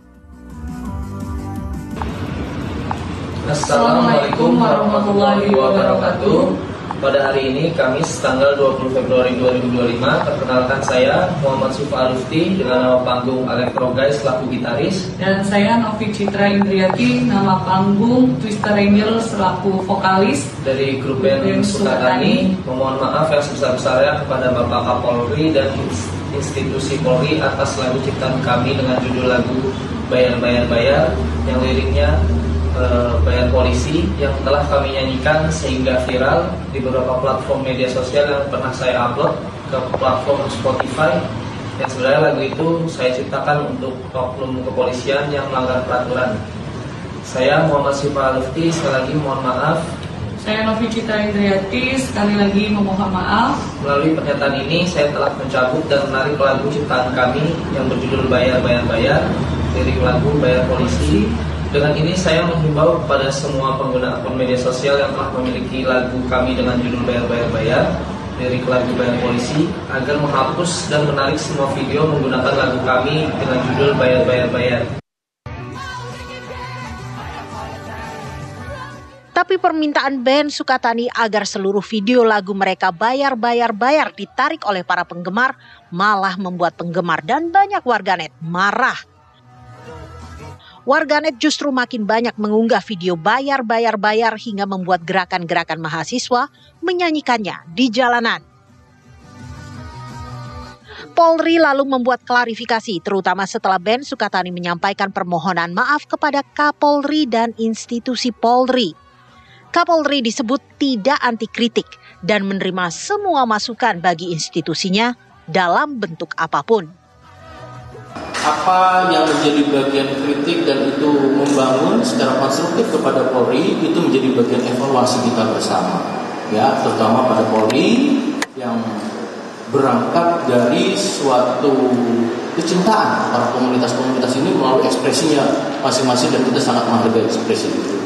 Assalamualaikum warahmatullahi wabarakatuh. Pada hari ini, Kamis tanggal 20 Februari 2025, perkenalkan saya Muhammad Sufa Alufti dengan nama panggung Electro Guys selaku gitaris. Dan saya Novi Citra Indriati, nama panggung Twister Angel selaku vokalis. Dari grup band Sukatani, memohon maaf yang sebesar-besarnya kepada Bapak Kapolri dan institusi Polri atas lagu ciptaan kami dengan judul lagu Bayar Bayar Bayar yang liriknya bayar polisi, yang telah kami nyanyikan sehingga viral di beberapa platform media sosial yang pernah saya upload ke platform Spotify. Yang sebenarnya lagu itu saya ciptakan untuk oknum kepolisian yang melanggar peraturan. Saya Muhammad Sufa Alufti, sekali lagi mohon maaf. Saya Novi Citra Indriati, sekali lagi memohon maaf. Melalui pernyataan ini saya telah mencabut dan menarik lagu ciptaan kami yang berjudul Bayar Bayar Bayar, lirik lagu Bayar Polisi. Dengan ini saya menghimbau kepada semua pengguna akun media sosial yang telah memiliki lagu kami dengan judul Bayar Bayar Bayar, lirik lagu Bayar Polisi, agar menghapus dan menarik semua video menggunakan lagu kami dengan judul Bayar Bayar Bayar. Tapi permintaan band Sukatani agar seluruh video lagu mereka Bayar Bayar Bayar ditarik oleh para penggemar malah membuat penggemar dan banyak warganet marah. Warganet justru makin banyak mengunggah video Bayar Bayar Bayar hingga membuat gerakan-gerakan mahasiswa menyanyikannya di jalanan. Polri lalu membuat klarifikasi, terutama setelah Ben Sukatani menyampaikan permohonan maaf kepada Kapolri dan institusi Polri. Kapolri disebut tidak anti kritik dan menerima semua masukan bagi institusinya dalam bentuk apapun. Apa yang menjadi bagian kritik dan itu membangun secara konstruktif kepada Polri itu menjadi bagian evaluasi kita bersama, ya, terutama pada Polri yang berangkat dari suatu kecintaan para komunitas-komunitas ini melalui ekspresinya masing-masing dan kita sangat menghargai ekspresi itu.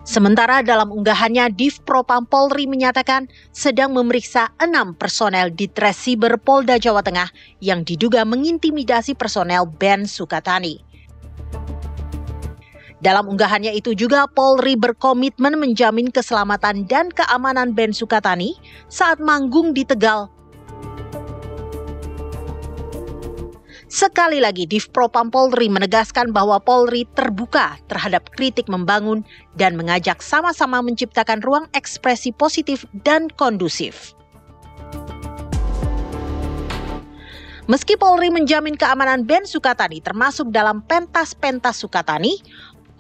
Sementara dalam unggahannya, Div Propam Polri menyatakan sedang memeriksa 6 personel Ditresiber Polda Jawa Tengah yang diduga mengintimidasi personel Ben Sukatani. Dalam unggahannya itu juga Polri berkomitmen menjamin keselamatan dan keamanan Ben Sukatani saat manggung di Tegal. Sekali lagi, Div Propam Polri menegaskan bahwa Polri terbuka terhadap kritik membangun dan mengajak sama-sama menciptakan ruang ekspresi positif dan kondusif. Meski Polri menjamin keamanan Ben Sukatani termasuk dalam pentas-pentas Sukatani,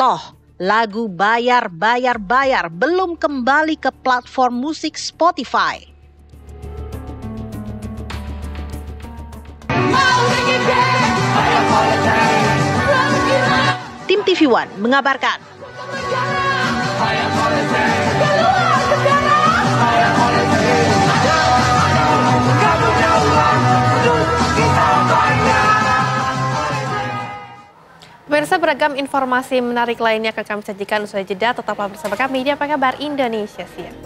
toh lagu Bayar Bayar Bayar belum kembali ke platform musik Spotify. Tim TV One mengabarkan. Pemirsa, beragam informasi menarik lainnya akan kami sajikan usai jeda. Tetaplah bersama kami di Apa Kabar Indonesia Siang.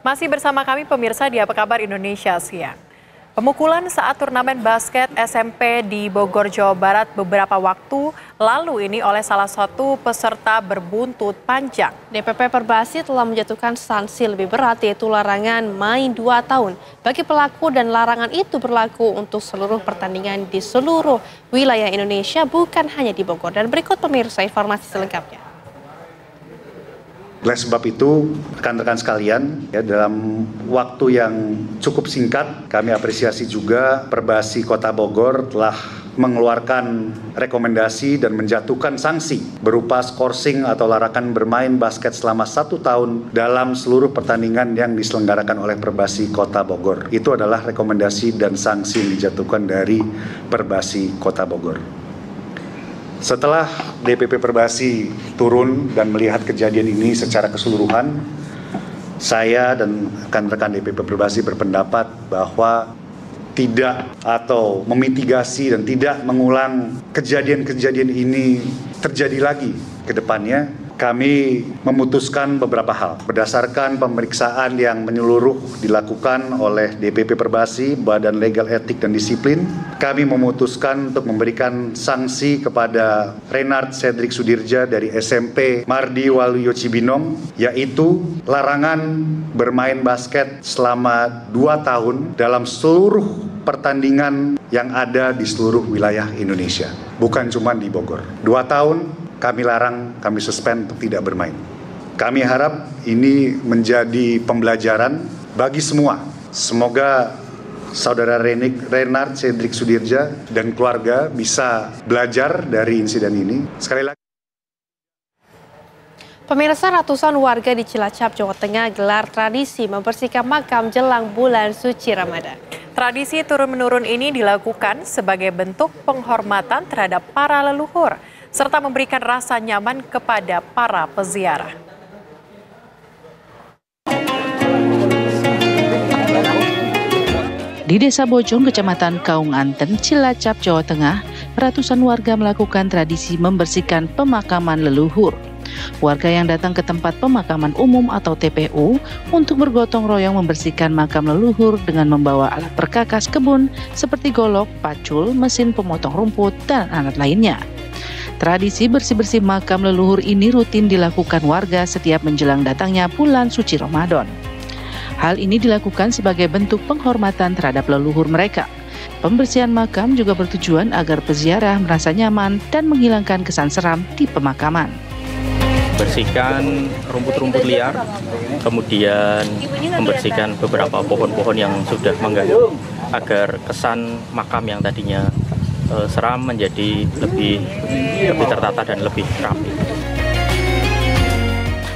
Masih bersama kami pemirsa di Apa Kabar Indonesia Siang. Pemukulan saat turnamen basket SMP di Bogor, Jawa Barat beberapa waktu lalu ini oleh salah satu peserta berbuntut panjang. DPP Perbasi telah menjatuhkan sanksi lebih berat, yaitu larangan main 2 tahun bagi pelaku, dan larangan itu berlaku untuk seluruh pertandingan di seluruh wilayah Indonesia, bukan hanya di Bogor. Dan berikut pemirsa informasi selengkapnya. Oleh sebab itu, rekan-rekan sekalian, ya, dalam waktu yang cukup singkat, kami apresiasi juga Perbasi Kota Bogor telah mengeluarkan rekomendasi dan menjatuhkan sanksi berupa skorsing atau larangan bermain basket selama 1 tahun dalam seluruh pertandingan yang diselenggarakan oleh Perbasi Kota Bogor. Itu adalah rekomendasi dan sanksi yang dijatuhkan dari Perbasi Kota Bogor. Setelah DPP Perbasi turun dan melihat kejadian ini secara keseluruhan, saya dan rekan-rekan DPP Perbasi berpendapat bahwa tidak atau memitigasi dan tidak mengulang kejadian-kejadian ini terjadi lagi ke depannya. Kami memutuskan beberapa hal. Berdasarkan pemeriksaan yang menyeluruh dilakukan oleh DPP Perbasi, Badan Legal Etik dan Disiplin, kami memutuskan untuk memberikan sanksi kepada Renard Cedric Sudirja dari SMP Mardi Waluyo Cibinong, yaitu larangan bermain basket selama 2 tahun dalam seluruh pertandingan yang ada di seluruh wilayah Indonesia, bukan cuma di Bogor. 2 tahun kami larang, kami suspend untuk tidak bermain. Kami harap ini menjadi pembelajaran bagi semua. Semoga Saudara Renard Cedric Sudirja dan keluarga bisa belajar dari insiden ini. Sekali lagi. Pemirsa, ratusan warga di Cilacap, Jawa Tengah gelar tradisi membersihkan makam jelang bulan suci Ramadan. Tradisi turun-menurun ini dilakukan sebagai bentuk penghormatan terhadap para leluhur, serta memberikan rasa nyaman kepada para peziarah. Di Desa Bojong, Kecamatan Kaung Anten, Cilacap, Jawa Tengah, ratusan warga melakukan tradisi membersihkan pemakaman leluhur. Warga yang datang ke tempat pemakaman umum atau TPU untuk bergotong royong membersihkan makam leluhur dengan membawa alat perkakas kebun seperti golok, pacul, mesin pemotong rumput, dan alat lainnya. Tradisi bersih-bersih makam leluhur ini rutin dilakukan warga setiap menjelang datangnya bulan suci Ramadan. Hal ini dilakukan sebagai bentuk penghormatan terhadap leluhur mereka. Pembersihan makam juga bertujuan agar peziarah merasa nyaman dan menghilangkan kesan seram di pemakaman. Bersihkan rumput-rumput liar kemudian membersihkan beberapa pohon-pohon yang sudah mengganggu agar kesan makam yang tadinya seram menjadi lebih tertata dan lebih rapi.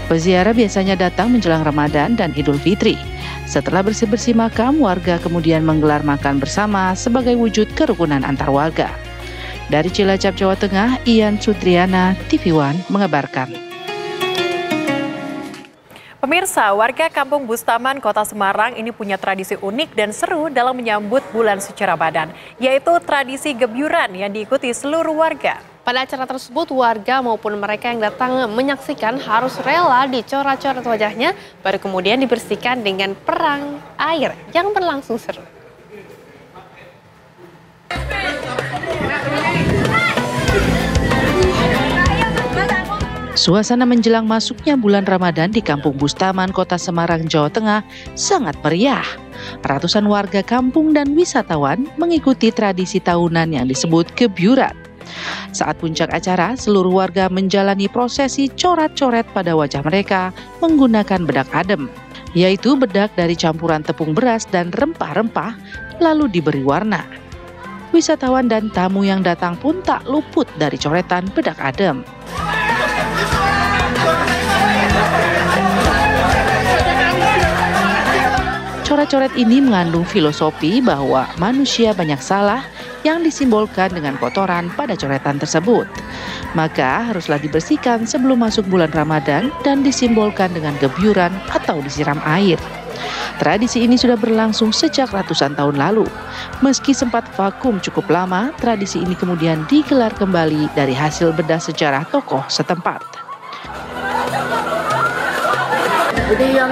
Peziarah biasanya datang menjelang Ramadan dan Idul Fitri. Setelah bersih-bersih makam, warga kemudian menggelar makan bersama sebagai wujud kerukunan antar warga. Dari Cilacap, Jawa Tengah, Ian Sutriana, TV One mengabarkan. Pemirsa, warga Kampung Bustaman, Kota Semarang ini punya tradisi unik dan seru dalam menyambut bulan suci Ramadan, yaitu tradisi gebyuran yang diikuti seluruh warga. Pada acara tersebut, warga maupun mereka yang datang menyaksikan harus rela dicoret-coret wajahnya, baru kemudian dibersihkan dengan perang air yang berlangsung seru. Suasana menjelang masuknya bulan Ramadan di Kampung Bustaman, Kota Semarang, Jawa Tengah sangat meriah. Ratusan warga kampung dan wisatawan mengikuti tradisi tahunan yang disebut gebyuran. Saat puncak acara, seluruh warga menjalani prosesi coret-coret pada wajah mereka menggunakan bedak adem, yaitu bedak dari campuran tepung beras dan rempah-rempah, lalu diberi warna. Wisatawan dan tamu yang datang pun tak luput dari coretan bedak adem. Coret-coret ini mengandung filosofi bahwa manusia banyak salah yang disimbolkan dengan kotoran pada coretan tersebut. Maka haruslah dibersihkan sebelum masuk bulan Ramadan dan disimbolkan dengan gebyuran atau disiram air. Tradisi ini sudah berlangsung sejak ratusan tahun lalu. Meski sempat vakum cukup lama, tradisi ini kemudian digelar kembali dari hasil bedah sejarah tokoh setempat. Ini yang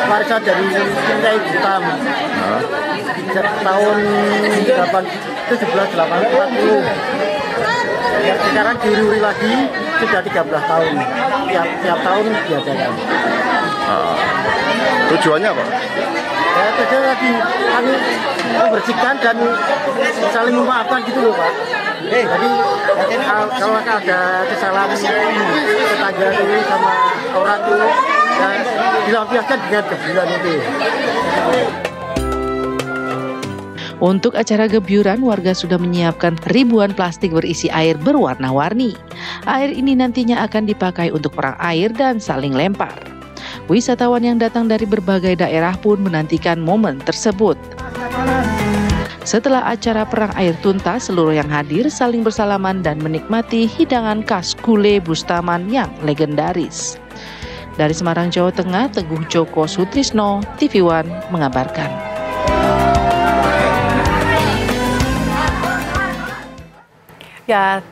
warisan dari Kiai Hitam tahun 1780. Sekarang diurui lagi sudah 13 tahun. Tiap tahun diadakan. Tujuannya apa? Ya, tujuan lagi kami membersihkan dan saling memaafkan gitu loh Pak. Jadi kalau ada kesalahan tetangga itu sama orang itu dan dilampiaskan dengan gebyuran itu. Untuk acara gebyuran, warga sudah menyiapkan ribuan plastik berisi air berwarna-warni. Air ini nantinya akan dipakai untuk perang air dan saling lempar. Wisatawan yang datang dari berbagai daerah pun menantikan momen tersebut. Setelah acara perang air tuntas, seluruh yang hadir saling bersalaman dan menikmati hidangan khas gulai Bustaman yang legendaris. Dari Semarang, Jawa Tengah, Teguh Joko Sutrisno, TV One mengabarkan. Ya,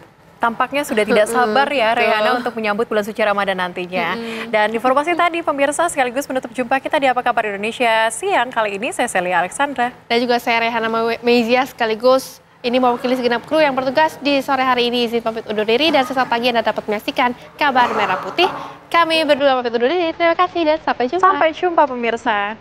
tampaknya sudah tidak sabar ya Rehana untuk menyambut bulan suci Ramadan nantinya. Dan informasi tadi pemirsa sekaligus menutup jumpa kita di Apa Kabar Indonesia siang kali ini. Saya Celia Alexandra. Dan juga saya Rehana Meizia sekaligus ini mewakili segenap kru yang bertugas di sore hari ini. Izin pamit undur diri dan sesaat lagi Anda dapat menyaksikan Kabar Merah Putih. Kami berdua pamit undur diri. Terima kasih dan sampai jumpa. Sampai jumpa pemirsa.